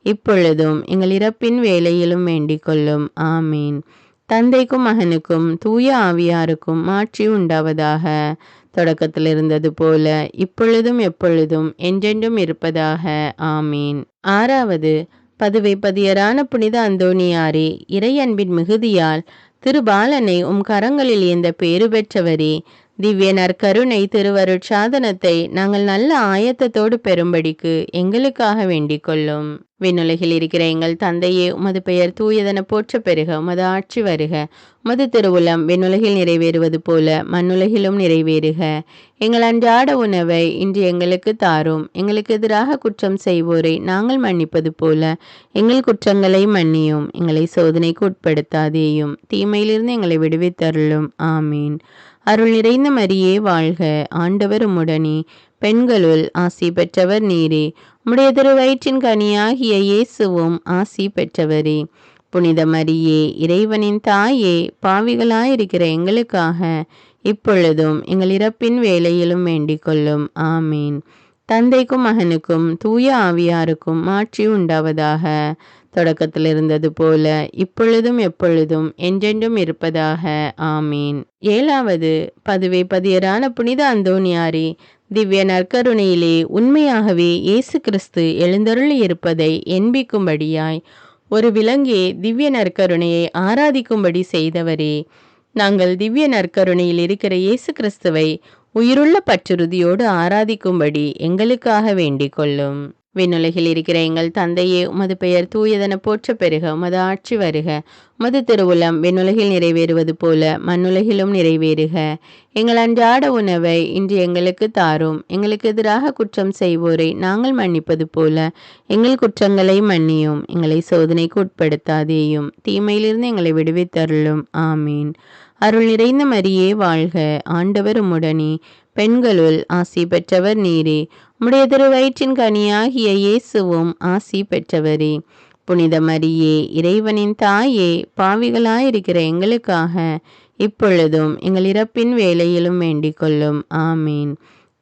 இப்பொழுதும் எங்கள் இறப்பின் வேளையிலும் வேண்டிக் கொள்ளும். ஆமீன். தந்தைக்கும் மகனுக்கும் தூய ஆவியாருக்கும் மாட்சி உண்டாவதாக. தொடக்கத்தில் இருந்தது போல இப்பொழுதும் எப்பொழுதும் என்றென்றும் இருப்பதாக. ஆமீன். ஆறாவது, பதுவை பதியரான புனித அந்தோணியாரே, இறையன்பின் மிகுதியால் திருபாலனை உம் கரங்களில் ஏந்த பேறு பெற்றவரே, திவ்ய நற்கருணை திருவருட்சாதனத்தை நாங்கள் நல்ல ஆயத்தத்தோடு பெறும்படிக்கு எங்களுக்காக வேண்டிக் கொள்ளும். விண்ணுலகில் இருக்கிற எங்கள் தந்தையே, உமது பெயர் தூயதென போற்ற பெறுக. உமது ஆட்சி வருக. உமது திருவுளம் விண்ணுலகில் நிறைவேறுவது போல மண்ணுலகிலும் நிறைவேறுக. எங்கள் அன்றாட உணவை இன்று எங்களுக்கு தாரும். எங்களுக்கு எதிராக குற்றம் செய்வோரை நாங்கள் மன்னிப்பது போல எங்கள் குற்றங்களை மன்னியும். எங்களை சோதனைக்கு உட்படுத்தாதேயும், தீமையிலிருந்து எங்களை விடுவித்தருளும். ஆமீன். அருள் நிறைந்த மரியே வாழ்க. ஆண்டவர் உம்முடனே, பெண்களுள் ஆசி பெற்றவர் நீரே. உம்முடைய திருவயிற்றின் கனியாகிய இயேசுவும் ஆசி பெற்றவரே. புனித மரியே, இறைவனின் தாயே, பாவிகளாயிருக்கிற எங்களுக்காக இப்பொழுதும் எங்கள் இறப்பின் வேளையிலும் வேண்டிக் கொள்ளும். ஆமீன். தந்தைக்கும் மகனுக்கும் தூய ஆவியாருக்கும் மாட்சி உண்டாவதாக. தொடக்கத்தில் இருந்தது போல இப்பொழுதும் எப்பொழுதும் என்றென்றும் இருப்பதாக. ஆமீன். ஏழாவது, பதுவை பதியரான புனித அந்தோணியாரே, திவ்ய நற்கருணையிலே உண்மையாகவே இயேசு கிறிஸ்து எழுந்தருளி இருப்பதை எண்பிக்கும்படியாய் ஒரு விலங்கே திவ்ய நற்கருணையை ஆராதிக்கும்படி செய்தவரே, நாங்கள் திவ்ய நற்கருணையில் இருக்கிற இயேசு கிறிஸ்துவை உயிருள்ள பற்றுறுதியோடு ஆராதிக்கும்படி எங்களுக்காக வேண்டிக் கொள்ளும். விண்ணுலகில் இருக்கிற எங்கள் தந்தையே, உமது பெயர் தூயதென போற்ற பெறுக. உமது ஆட்சி வருக. உமது திருவுளம் விண்ணுலகில் நிறைவேறுவது போல மண்ணுலகிலும் நிறைவேறுக. எங்கள் அன்றாட உணவை இன்று எங்களுக்கு தாரும். எங்களுக்கு எதிராக குற்றம் செய்வோரை நாங்கள் மன்னிப்பது போல எங்கள் குற்றங்களை மன்னியும். எங்களை சோதனைக்கு உட்படுத்தாதேயும், தீமையிலிருந்து எங்களை விடுவித்தருளும். ஆமீன். அருள் நிறைந்த மரியே வாழ்க. ஆண்டவர் உம்முடனே, பெண்களுள் ஆசி பெற்றவர் நீரே. உம்முடைய திருவயிற்றின் கனியாகிய இயேசுவும் ஆசி பெற்றவரே. புனித மரியே, இறைவனின் தாயே, பாவிகளாயிருக்கிற எங்களுக்காக இப்பொழுதும் எங்கள் இறப்பின் வேளையிலும் வேண்டிக் கொள்ளும். ஆமீன்.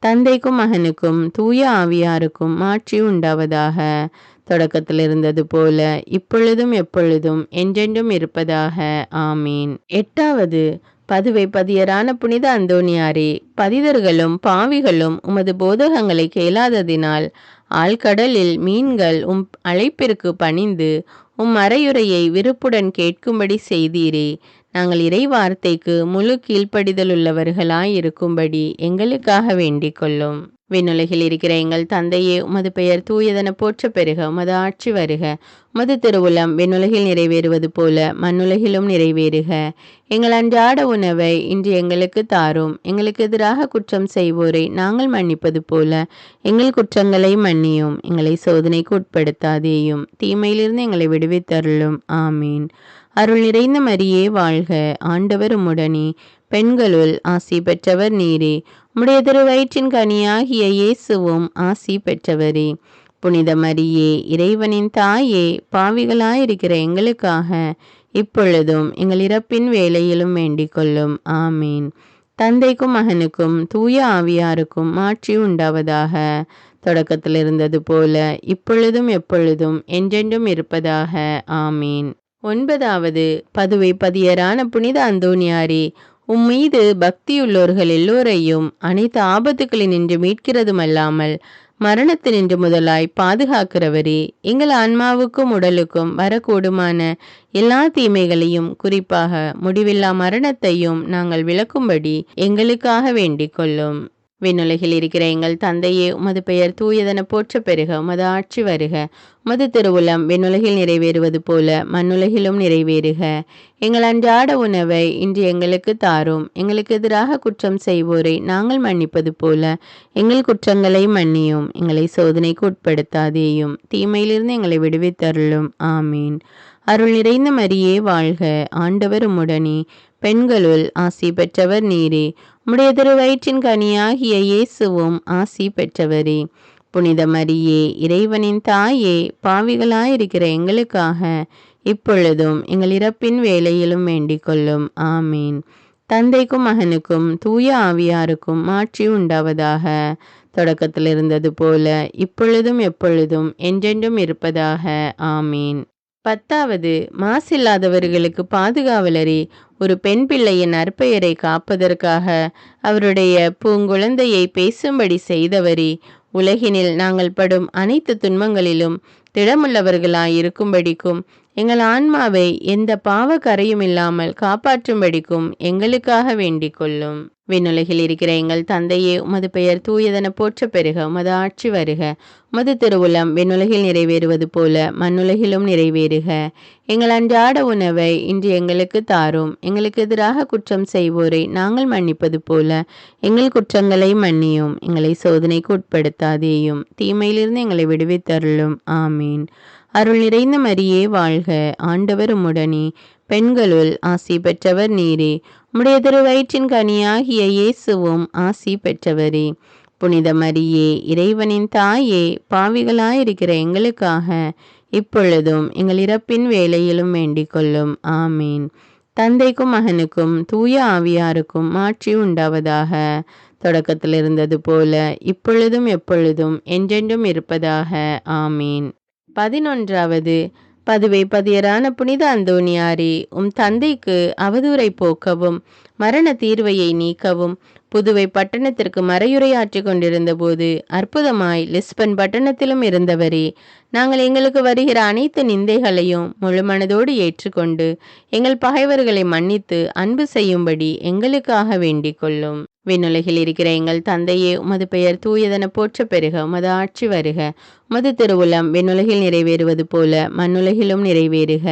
தந்தைக்கும் மகனுக்கும் தூய ஆவியாருக்கும் மாட்சி உண்டாவதாக. தொடக்கத்தில் இருந்தது போல இப்பொழுதும் எப்பொழுதும் என்றென்றும் இருப்பதாக. ஆமீன். எட்டாவது, பதுவை பதியரான புனித அந்தோணியாரே, பதிதர்களும் பாவிகளும் உமது போதகங்களை கேளாததினால் ஆழ்கடலில் மீன்கள் உம் அழைப்பிற்கு பணிந்து உம் மறையுரையை விருப்புடன் கேட்கும்படி செய்தீரே. நாங்கள் இறை வார்த்தைக்கு முழு கீழ்ப்படிதலுள்ளவர்களாய் இருக்கும்படி எங்களுக்காக வேண்டிக் கொள்ளும். விண்ணுலகில் இருக்கிற எங்கள் தந்தையே, உமது பெயர் தூயதென போற்ற பெறுக. உமது ஆட்சி வருக. உமது திருவுளம் விண்ணுலகில் நிறைவேறுவது போல மண்ணுலகிலும் நிறைவேறுக. எங்கள் அன்றாட உணவை இன்று எங்களுக்கு தாரும். எங்களுக்கு எதிராக குற்றம் செய்வோரை நாங்கள் மன்னிப்பது போல எங்கள் குற்றங்களை மன்னியும். எங்களை சோதனைக்கு உட்படுத்தாதேயும், தீமையிலிருந்து எங்களை விடுவித்தருளும். ஆமீன். அருள் நிறைந்த மரியே வாழ்க. ஆண்டவர் உம்முடனே, பெண்களுள் ஆசி பெற்றவர் நீரே. உம்முடைய திருவயிற்றின் கனியாகிய இயேசுவும் ஆசி பெற்றவரே. புனித மரியே, இறைவனின் தாயே, பாவிகளாயிருக்கிற எங்களுக்காக இப்பொழுதும் எங்கள் இறப்பின் வேளையிலும் வேண்டிக் கொள்ளும். ஆமீன். தந்தைக்கும் மகனுக்கும் தூய ஆவியாருக்கும் மாட்சி உண்டாவதாக. தொடக்கத்தில் இருந்தது போல இப்பொழுதும் எப்பொழுதும் என்றென்றும் இருப்பதாக. ஆமீன். ஒன்பதாவது, பதுவை பதியரான புனித அந்தோணியாரே, உம்மீது பக்தியுள்ளோர்கள் எல்லோரையும் அனைத்து ஆபத்துக்களினின்று மீட்கிறதுமல்லாமல் மரணத்தினின்று முதலாய் பாதுகாக்கிறவரே, எங்கள் ஆன்மாவுக்கும் உடலுக்கும் வரக்கூடுமான எல்லா தீமைகளையும், குறிப்பாக முடிவில்லா மரணத்தையும் நாங்கள் விளக்கும்படி எங்களுக்காக வேண்டிக் கொள்ளும். விண்ணுலகில் இருக்கிற எங்கள் தந்தையே, உமது பெயர் தூயதென போற்ற பெறுக. உமது ஆட்சி வருக. உமது திருவுளம் விண்ணுலகில் நிறைவேறுவது போல மண்ணுலகிலும் நிறைவேறுக. எங்கள் அன்றாட உணவை இன்று எங்களுக்கு தாரும். எங்களுக்கு எதிராக குற்றம் செய்வோரை நாங்கள் மன்னிப்பது போல எங்கள் குற்றங்களை மன்னியும். எங்களை சோதனைக்கு உட்படுத்தாதேயும், தீமையிலிருந்து எங்களை விடுவித்தருளும். ஆமீன். அருள் நிறைந்த மரியே வாழ்க. ஆண்டவர் உம்முடனே, பெண்களுள் ஆசி பெற்றவர் நீரே. உம்முடைய திருவயிற்றின் கனியாகிய இயேசுவும் ஆசி பெற்றவரே. புனித மரியே, இறைவனின் தாயே, பாவிகளாயிருக்கிற எங்களுக்காக இப்பொழுதும் எங்கள் இறப்பின் வேளையிலும் வேண்டிக் கொள்ளும். ஆமீன். தந்தைக்கும் மகனுக்கும் தூய ஆவியாருக்கும் மாட்சி உண்டாவதாக. தொடக்கத்தில் இருந்தது போல இப்பொழுதும் எப்பொழுதும் என்றென்றும் இருப்பதாக. ஆமீன். 10வது, மாசில்லாதவர்களுக்கு பாதுகாவலரே, ஒரு பெண் பிள்ளையின் நற்பெயரை காப்பதற்காக அவருடைய பூங்குழந்தையை பேசும்படி செய்தவரே, உலகினில் நாங்கள் படும் அனைத்து துன்பங்களிலும் திடமுள்ளவர்களாய் இருக்கும்படிக்கும் எங்கள் ஆன்மாவை எந்த பாவ கரையும் இல்லாமல் காப்பாற்றும்படிக்கும் எங்களுக்காக வேண்டிக் கொள்ளும். விண்ணுலகில் இருக்கிற எங்கள் தந்தையே, உமது பெயர் தூயதென போற்றப் பெறுக. உமது ஆட்சி வருக. உமது திருவுளம் விண்ணுலகில் நிறைவேறுவது போல மண்ணுலகிலும் நிறைவேறுக. எங்கள் அன்றாட உணவை இன்று எங்களுக்கு தாரும். எங்களுக்கு எதிராக குற்றம் செய்வோரை நாங்கள் மன்னிப்பது போல எங்கள் குற்றங்களை மன்னியும். எங்களை சோதனைக்கு உட்படுத்தாதேயும், தீமையிலிருந்து எங்களை விடுவித்தருளும். ஆமீன். அருள் நிறைந்த மரியே வாழ்க, ஆண்டவர் உம்முடனே, பெண்களுள் ஆசி பெற்றவர் நீரே. உம்முடைய திருவயிற்றின் கனியாகிய இயேசுவும் ஆசி பெற்றவரே. புனித மரியே, இறைவனின் தாயே, பாவிகளாயிருக்கிற எங்களுக்காக இப்பொழுதும் எங்கள் இறப்பின் வேளையிலும் வேண்டிக் கொள்ளும். ஆமீன். தந்தைக்கும் மகனுக்கும் தூய ஆவியாருக்கும் மாட்சி உண்டாவதாக. தொடக்கத்தில் இருந்தது போல இப்பொழுதும் எப்பொழுதும் என்றென்றும் இருப்பதாக. ஆமீன். 11வது, பதுவை பதியரான புனித அந்தோணியாரே, உம் தந்தைக்கு அவதூறை போக்கவும் மரண தீர்வையை நீக்கவும் புதுவை பட்டணத்திற்கு மறையுரையாற்றி கொண்டிருந்த போது அற்புதமாய் லிஸ்பன் பட்டணத்திலும் இருந்தவரே, நாங்கள் எங்களுக்கு வருகிற அனைத்து நிந்தைகளையும் முழுமனதோடு ஏற்றுக்கொண்டு எங்கள் பகைவர்களை மன்னித்து அன்பு செய்யும்படி எங்களுக்காக வேண்டிக் கொள்ளும். விண்ணுலகில் இருக்கிற எங்கள் தந்தையே, உமது பெயர் தூயதென போற்றப் பெறுக. உமது ஆட்சி வருக. உமது திருவுளம் விண்ணுலகில் நிறைவேறுவது போல மண்ணுலகிலும் நிறைவேறுக.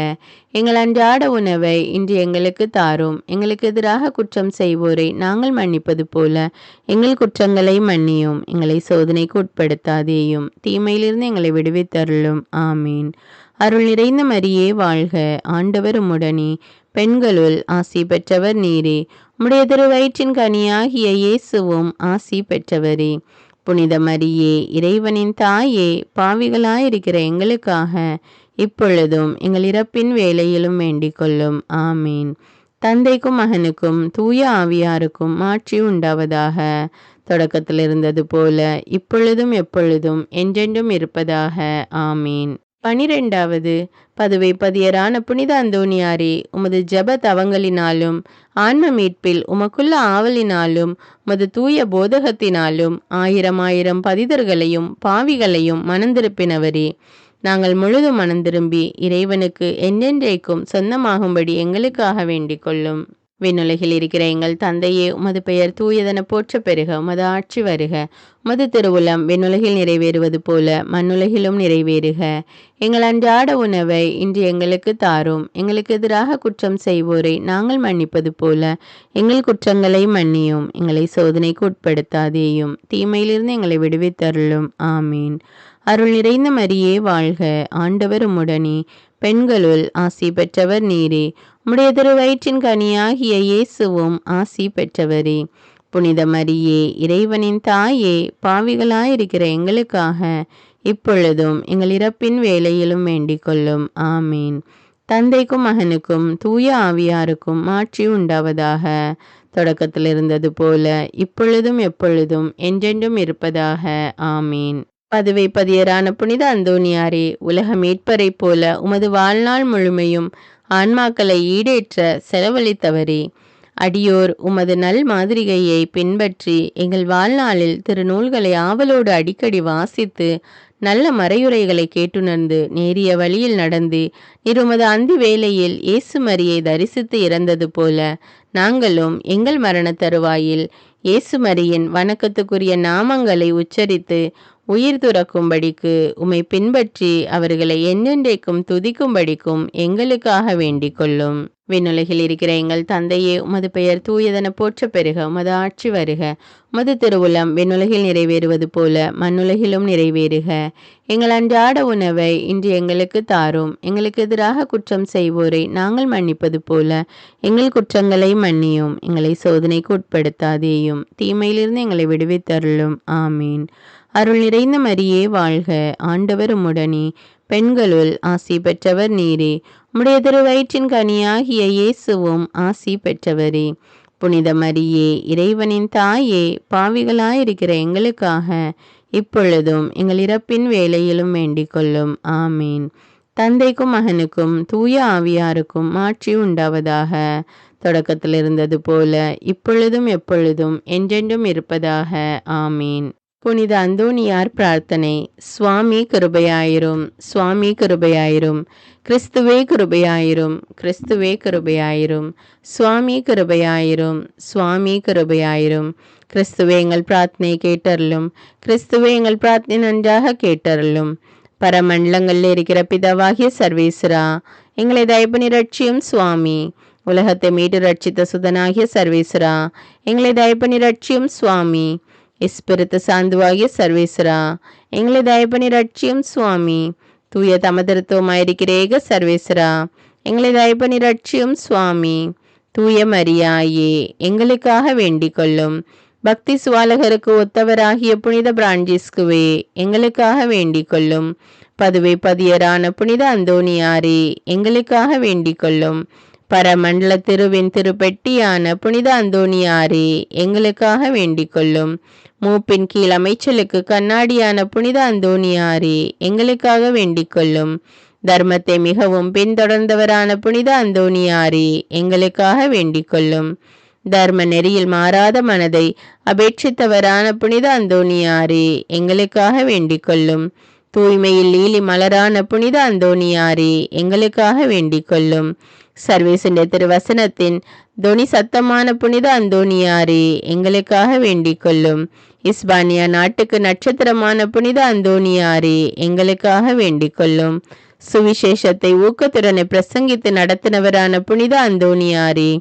எங்கள் அன்றாட உணவை இன்று எங்களுக்கு தாரும். எங்களுக்கு எதிராக குற்றம் செய்வோரை நாங்கள் மன்னிப்பது போல எங்கள் குற்றங்களை மன்னியும். எங்களை சோதனைக்கு உட்படுத்தாதேயும், தீமையிலிருந்து எங்களை விடுவித்தருளும். ஆமீன். அருள் நிறைந்த மரியே வாழ்க, ஆண்டவர் உம்முடனே, பெண்களுள் ஆசி பெற்றவர் நீரே. உம்முடைய திருவயிற்றின் கனியாகிய இயேசுவும் ஆசி பெற்றவரே. புனித மரியே, இறைவனின் தாயே, பாவிகளாயிருக்கிற எங்களுக்காக இப்பொழுதும் எங்கள் இறப்பின் வேளையிலும் வேண்டிக் கொள்ளும். ஆமீன். தந்தைக்கும் மகனுக்கும் தூய ஆவியாருக்கும் மாட்சி உண்டாவதாக. தொடக்கத்தில் இருந்தது போல இப்பொழுதும் எப்பொழுதும் என்றென்றும் இருப்பதாக. ஆமீன். 12வது, பதுவை பதியரான புனித அந்தோணியாரே, உமது ஜெப தவங்களினாலும் ஆன்ம மீட்பில் உமக்குள்ள ஆவலினாலும் உமது தூய போதகத்தினாலும் ஆயிரம் பதிதர்களையும் பாவிகளையும் மனந்திருப்பினவரே, நாங்கள் முழுதும் மனந்திரும்பி இறைவனுக்கு என்றென்றைக்கும் சொந்தமாகும்படி எங்களுக்காக வேண்டிக் கொள்ளும். விண்ணுலகில் இருக்கிற எங்கள் தந்தையே, உமது பெயர் தூயதென போற்றப் பெறுக. உமது ஆட்சி வருக. உமது திருவுளம் விண்ணுலகில் நிறைவேறுவது போல மண்ணுலகிலும் நிறைவேறுக. எங்கள் அன்றாட உணவை இன்று எங்களுக்கு தாரும். எங்களுக்கு எதிராக குற்றம் செய்வோரை நாங்கள் மன்னிப்பது போல எங்கள் குற்றங்களை மன்னியும். எங்களை சோதனைக்கு உட்படுத்தாதேயும், தீமையிலிருந்து எங்களை விடுவித்தருளும். ஆமீன். அருள் நிறைந்த மரியே வாழ்க, ஆண்டவர் உம்முடனே, பெண்களுள் ஆசி பெற்றவர் நீரே. உம்முடைய திருவயிற்றின் கனியாகிய இயேசுவும் ஆசி பெற்றவரே. புனித மரியே, இறைவனின் தாயே, பாவிகளாயிருக்கிற எங்களுக்காக இப்பொழுதும் எங்கள் இறப்பின் வேளையிலும் வேண்டிக் கொள்ளும். ஆமீன். தந்தைக்கும் மகனுக்கும் தூய ஆவியாருக்கும் மாட்சி உண்டாவதாக. தொடக்கத்தில் இருந்தது போல இப்பொழுதும் எப்பொழுதும் என்றென்றும் இருப்பதாக. ஆமீன். பதுவை பதியரான புனித அந்தோணியாரே, உலக மீட்பரை போல உமது வாழ்நாள் முழுமையும் ஆன்மாக்களை ஈடேற்ற செலவழித்தவரே, அடியோர் உமது நல் மாதிரிகையை பின்பற்றி எங்கள் வாழ்நாளில் திருநூல்களை ஆவலோடு அடிக்கடி வாசித்து நல்ல மறையுரைகளை கேட்டுணர்ந்து நேரிய வழியில் நடந்து உமது அந்தி வேளையில் இயேசு மரியை தரிசித்து இறந்தது போல நாங்களும் எங்கள் மரண தருவாயில் இயேசு மரியின் வணக்கத்துக்குரிய நாமங்களை உச்சரித்து உயிர் துறக்கும்படிக்கு உம்மை பின்பற்றி அவர்களை என்றென்றைக்கும் துதிக்கும்படிக்கும் எங்களுக்காக வேண்டிக் கொள்ளும். விண்ணுலகில் இருக்கிற எங்கள் தந்தையே, உமது பெயர் தூயதென போற்றப் பெறுக. உமது ஆட்சி வருக. உமது திருவுளம் விண்ணுலகில் நிறைவேறுவது போல மண்ணுலகிலும் நிறைவேறுக. எங்கள் அன்றாட உணவை இன்று எங்களுக்கு தாரும். எங்களுக்கு எதிராக குற்றம் செய்வோரை நாங்கள் மன்னிப்பது போல எங்கள் குற்றங்களை மன்னியும். எங்களை சோதனைக்கு உட்படுத்தாதேயும், தீமையிலிருந்து எங்களை விடுவித்தருளும். ஆமீன். அருள் நிறைந்த மரியே வாழ்க, ஆண்டவர் உம்முடனே, பெண்களுள் ஆசி பெற்றவர் நீரே. உம்முடைய திருவயிற்றின் கனியாகிய இயேசுவும் ஆசி பெற்றவரே. புனித மரியே, இறைவனின் தாயே, பாவிகளாயிருக்கிற எங்களுக்காக இப்பொழுதும் எங்கள் இறப்பின் வேளையிலும் வேண்டிக் கொள்ளும். ஆமீன். தந்தைக்கும் மகனுக்கும் தூய ஆவியாருக்கும் மாட்சி உண்டாவதாக. தொடக்கத்தில் இருந்தது போல இப்பொழுதும் எப்பொழுதும் என்றென்றும் இருப்பதாக. ஆமீன். புனித அந்தோணியார் பிரார்த்தனை. சுவாமி கிருபையாயிரும், சுவாமி கிருபையாயிரும், கிறிஸ்துவே கிருபையாயிரும், கிறிஸ்துவே கிருபையாயிரும், சுவாமி கிருபையாயிரும், சுவாமி கிருபையாயிரும். கிறிஸ்துவே எங்கள் பிரார்த்தனை கேட்டருளும், கிறிஸ்துவே எங்கள் பிரார்த்தனை நன்றாக கேட்டருளும். பரமண்டலங்களில் இருக்கிற பிதாவாகிய சர்வேஸ்வரா, எங்களை தயவு நிரட்சியும் சுவாமி. உலகத்தை மீட்டு ரட்சித்த சுதனாகிய சர்வேஸ்வரா, எங்களை தயவு நிரட்சியும் சுவாமி. இஸ்பிரித்து சாந்துவாகிய சர்வேஸ்வரா, எங்களை தயவு நிரட்சியும் சுவாமி. தூய தமதிருத்துவமாயிருக்கிற ஏக சர்வேஸ்வரா, எங்களை தயவு நிரட்சியும் சுவாமி. தூய மரியாயே, எங்களுக்காக வேண்டிக் கொள்ளும். பக்தி சுவாலகருக்கு ஒத்தவராகிய புனித பிரான்சிஸ்குவே, எங்களுக்காக வேண்டிக் கொள்ளும். பதுவை பதியரான புனித அந்தோணியாரே, எங்களுக்காக வேண்டிக் கொள்ளும். பரமண்டல திருவின் திருப்பெட்டியான புனித அந்தோணியாரே, எங்களுக்காக வேண்டிக் கொள்ளும். மூப்பின் கீழ் அமைச்சலுக்கு கண்ணாடியான புனித அந்தோணியாரே, எங்களுக்காக வேண்டிக் கொள்ளும். தர்மத்தை மிகவும் பின்தொடர்ந்தவரான புனித அந்தோணியாரே, எங்களுக்காக வேண்டிக் கொள்ளும். தர்ம நெறியில் மாறாத மனதை அபேட்சித்தவரான புனித அந்தோணியாரே, எங்களுக்காக வேண்டிக் கொள்ளும். தூய்மையில் லீலி மலரான புனித அந்தோணியாரே, எங்களுக்காக வேண்டிக் கொள்ளும். சர்வேசனுடைய திருவசனத்தின் தொனி சத்தமான புனித அந்தோணியாரே, எங்களுக்காக வேண்டிக் கொள்ளும். இஸ்பானியா நாட்டுக்கு நட்சத்திரமான புனித அந்தோணியாரே, எங்களுக்காக வேண்டிக் கொள்ளும். சுவிசேஷத்தை ஊக்கத்துடனை பிரசங்கித்து நடத்தினவரான புனித அந்தோணியாரே,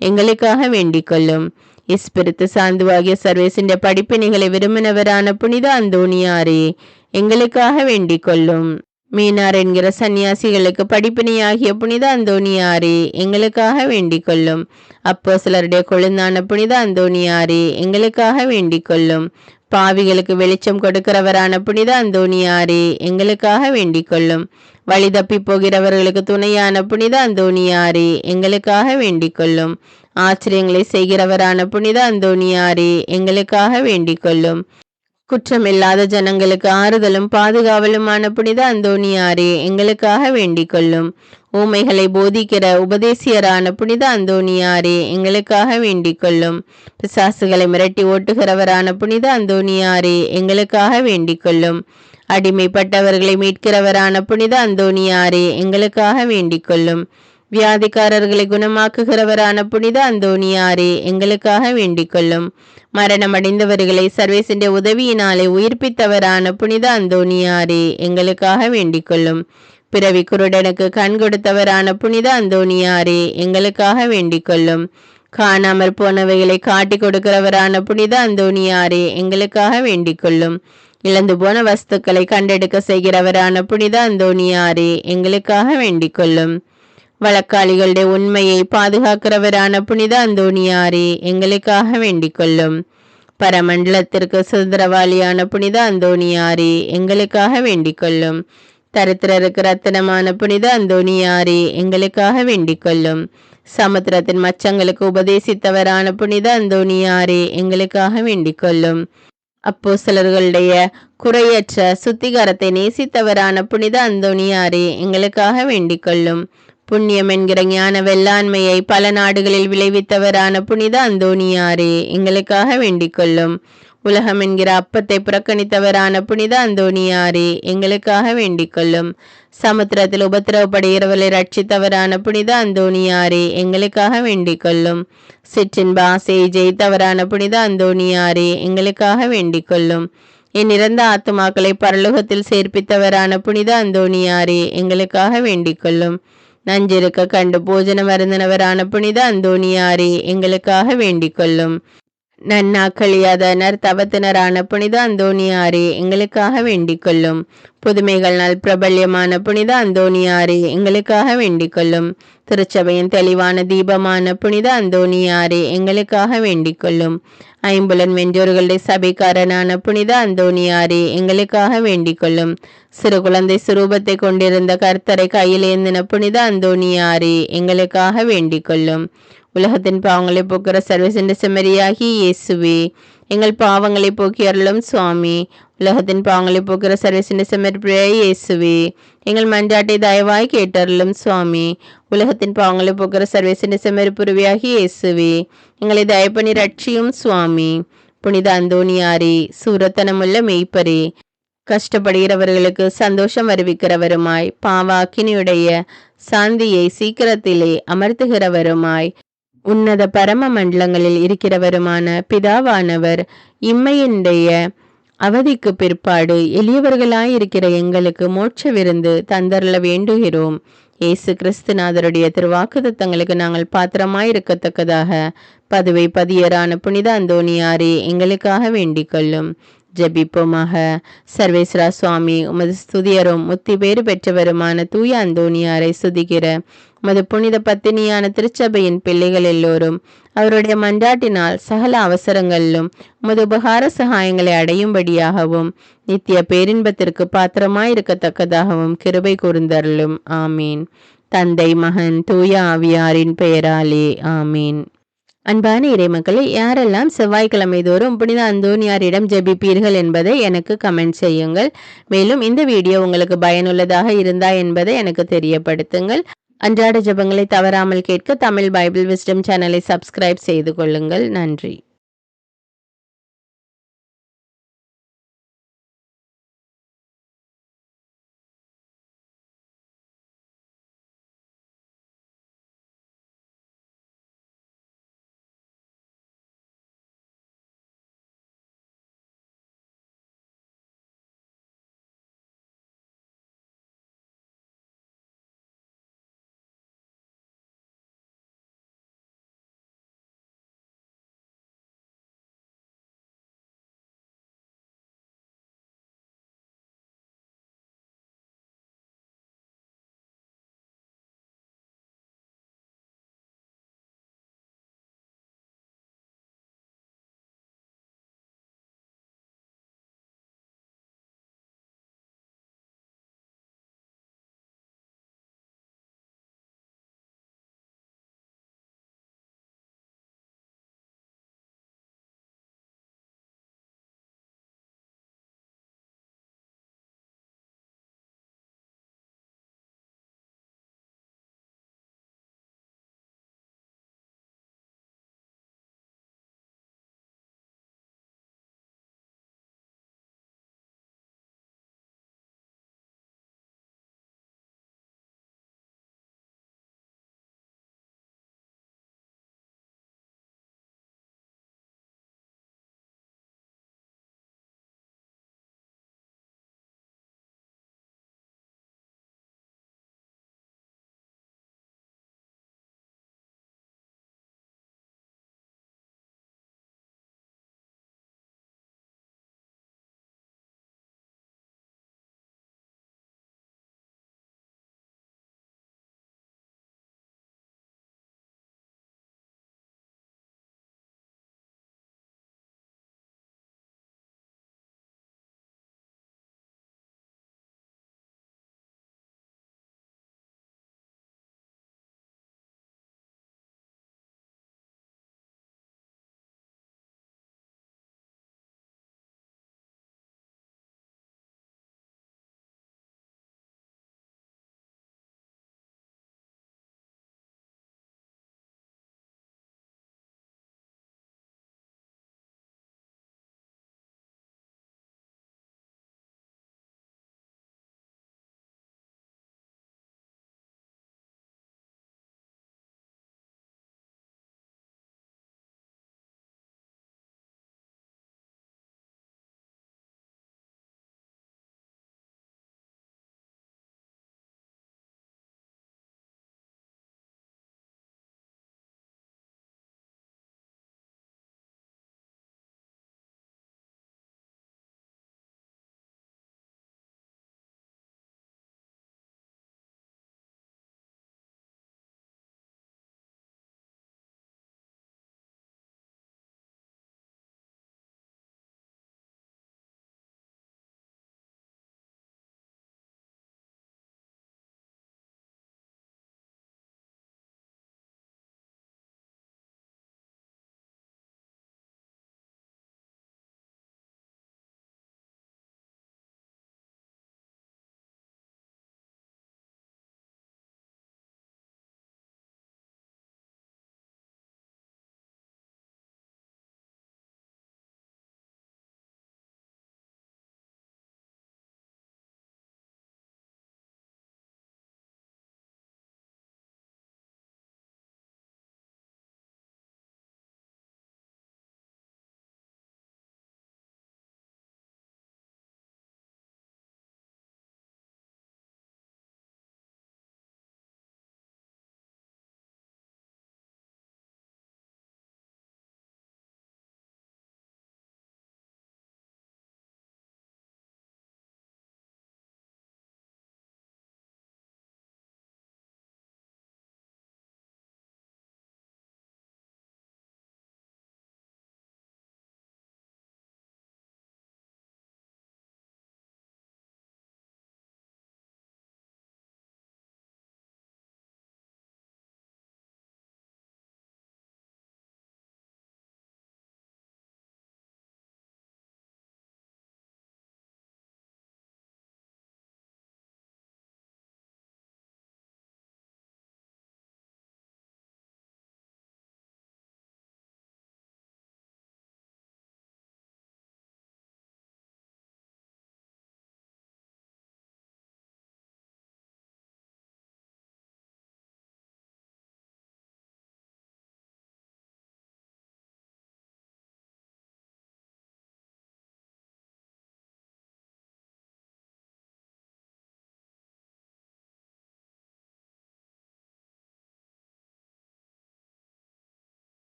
எங்களுக்காக வேண்டிக் கொள்ளும். இஸ்பிரித்து சாந்துவாகிய சர்வேசனுடைய படிப்பினைகளை விரும்பினவரான புனித அந்தோணியாரே, எங்களுக்காக வேண்டிக் கொள்ளும். மீனார் என்கிற சன்னியாசிகளுக்கு படிப்பினையாகிய புனித அந்தோணியாரே, எங்களுக்காக வேண்டிக் கொள்ளும். அப்போஸ்தலருடைய கொழுந்தான புனித அந்தோணியாரே, எங்களுக்காக வேண்டிக் கொள்ளும். பாவிகளுக்கு வெளிச்சம் கொடுக்கிறவரான புனித அந்தோணியாரே, எங்களுக்காக வேண்டிக் கொள்ளும். வழி தப்பி போகிறவர்களுக்கு துணையான புனித அந்தோணியாரே, எங்களுக்காக வேண்டிக் கொள்ளும். ஆச்சரியங்களை செய்கிறவரான புனித அந்தோணியாரே, எங்களுக்காக வேண்டிக் கொள்ளும். குற்றமில்லாத ஜனங்களுக்கு ஆறுதலும் பாதுகாவலுமான புனித அந்தோணியாரே, எங்களுக்காக வேண்டிக் கொள்ளும். ஊமைகளை போதிக்கிற உபதேசியரான புனித அந்தோணியாரே, எங்களுக்காக வேண்டிக் கொள்ளும். பிசாசுகளை மிரட்டி ஓட்டுகிறவரான புனித அந்தோணியாரே, எங்களுக்காக வேண்டிக் கொள்ளும். அடிமைப்பட்டவர்களை மீட்கிறவரான புனித அந்தோணியாரே, எங்களுக்காக வேண்டிக் கொள்ளும். வியாதிக்காரர்களை குணமாக்குகிறவரான புனித அந்தோணியாரே, எங்களுக்காக வேண்டிக் கொள்ளும். மரணமடைந்தவர்களை சர்வேசனுடைய உதவியினாலே உயிர்ப்பித்தவரான புனித அந்தோணியாரே, எங்களுக்காக வேண்டிக் கொள்ளும். பிறவி குருடனுக்கு கண் கொடுத்தவரான புனித அந்தோணியாரே, எங்களுக்காக வேண்டிக் கொள்ளும். காணாமற் போனவைகளை காட்டி கொடுக்கிறவரான புனித அந்தோணியாரே, எங்களுக்காக வேண்டிக் கொள்ளும். இழந்து போன வஸ்துக்களை கண்டெடுக்க செய்கிறவரான புனித அந்தோணியாரே, எங்களுக்காக வேண்டிக் கொள்ளும். வழக்காளிகளுடைய உண்மையை பாதுகாக்கிறவரான புனித அந்தோணியாரே, எங்களுக்காக வேண்டிக் கொள்ளும். பரமண்டலத்திற்கு சுதந்திரவாளியான புனித அந்தோணியாரே, எங்களுக்காக வேண்டிக் கொள்ளும். தரித்திரருக்கு ரத்தினமான புனித அந்தோணியாரே, எங்களுக்காக வேண்டிக் கொள்ளும். சமுத்திரத்தின் மச்சங்களுக்கு உபதேசித்தவரான புனித அந்தோணியாரே, எங்களுக்காக வேண்டிக் கொள்ளும். அப்போஸ்தலர்களுடைய குறையற்ற சுத்திகரத்தை நேசித்தவரான புனித அந்தோணியாரே, எங்களுக்காக வேண்டிக் கொள்ளும். புண்ணியம் என்கிற ஞான வெள்ளாண்மையை பல நாடுகளில் விளைவித்தவரான புனித அந்தோணியாரே, எங்களுக்காக வேண்டிக் கொள்ளும். உலகம் என்கிற அப்பத்தை புறக்கணித்தவரான புனித அந்தோணியாரே, எங்களுக்காக வேண்டிக் கொள்ளும். சமுத்திரத்தில் உபத்திரவப்படுகிறவர்களை ரட்சித்தவரான புனித அந்தோணியாரே, எங்களுக்காக வேண்டிக் கொள்ளும். சிற்றின்ப ஆசையை ஜெயித்தவரான புனித அந்தோணியாரே, எங்களுக்காக வேண்டிக் கொள்ளும். என் இறந்த ஆத்துமாக்களை பரலோகத்தில் சேர்ப்பித்தவரான புனித அந்தோணியாரே, எங்களுக்காக வேண்டிக் கொள்ளும். நஞ்சிருக்க கண்டு போஜனம் அருந்தினவரான புனித அந்தோணியாரே, எங்களுக்காக வேண்டிக் கொள்ளும். நன்னாக்களியாத நற்தவத்தினரான புனித அந்தோணியாரே, எங்களுக்காக வேண்டிக் கொள்ளும். புதுமைகள் நல் பிரபல்யமான புனித அந்தோணியாரே, எங்களுக்காக வேண்டிக் கொள்ளும். திருச்சபையின் தெளிவான தீபமான புனித அந்தோணியாரே, எங்களுக்காக வேண்டிக் கொள்ளும். ஐம்புலன் வென்றோர்களுடைய சபைக்காரனான புனித அந்தோணியாரே, எங்களுக்காக வேண்டிக் கொள்ளும். சிறு குழந்தை சுரூபத்தை கொண்டிருந்த கர்த்தரை கையில் ஏந்தின புனித அந்தோணியாரே, எங்களுக்காக வேண்டிக் கொள்ளும். உலகத்தின் பாவங்களை போக்குற சர்வசென்ற செம்மறியாகி இயேசுவே, எங்கள் பாவங்களை போக்கி அருளும் சுவாமி. உலகத்தின் பாவங்களை போக்குற சர்வேசின் செம்மறியே இயேசுவே, எங்கள் மன்றாட்டை தயவாய் கேட்டருளும் சுவாமி. உலகத்தின் பாவங்களை போக்குற சர்வேசின் செம்மறிப்புருவியாகி இயேசுவே, எங்களை தயப்பணி ரட்சியும் சுவாமி. புனித அந்தோணியாரே, சூரத்தனமுள்ள மெய்ப்பரே, கஷ்டப்படுகிறவர்களுக்கு சந்தோஷம் வருவிக்கிறவருமாய், பாவாக்கினியுடைய சாந்தியை சீக்கிரத்திலே அமர்த்துகிறவருமாய், உன்னத பரம மண்டலங்களில் இருக்கிறவருமான பிதாவானவர் இம்மையினுடைய அவதிக்கு பிற்பாடு எளியவர்களாயிருக்கிற எங்களுக்கு மோட்ச விருந்து தந்தருள வேண்டுகிறோம். இயேசு கிறிஸ்துநாதருடைய திருவாக்குத்தத்தங்களுக்கு நாங்கள் பாத்திரமாயிருக்கத்தக்கதாக பதுவை பதியரான புனித அந்தோணியாரே, எங்களுக்காக வேண்டிக் கொள்ளும். ஜெபிப்போமாக. சர்வேஸ்வரா சுவாமி, உமது ஸ்துதியரும் முத்தி பேறு பெற்றவருமான தூய அந்தோணியாரை சுதிக்கிற உமது புனித பத்தினியான திருச்சபையின் பிள்ளைகள் எல்லோரும் அவருடைய மன்றாட்டினால் சகல அவசரங்களிலும் உமது உபகார சகாயங்களை அடையும்படியாகவும் நித்திய பேரின்பத்திற்கு பாத்திரமாயிருக்கத்தக்கதாகவும் கிருபை கூர்ந்தருளும். ஆமீன். தந்தை, மகன், தூய ஆவியாரின் பெயராலே ஆமீன். அன்பான இறைமக்களை, யாரெல்லாம் செவ்வாய்க்கிழமை தோறும் புனித அந்தோணியாரிடம் ஜெபிப்பீர்கள் என்பதை எனக்கு கமெண்ட் செய்யுங்கள். மேலும் இந்த வீடியோ உங்களுக்கு பயனுள்ளதாக இருந்தா என்பதை எனக்கு தெரியப்படுத்துங்கள். அன்றாட ஜெபங்களை தவறாமல் கேட்க தமிழ் பைபிள் விஸ்டம் சேனலை சப்ஸ்கிரைப் செய்து கொள்ளுங்கள். நன்றி.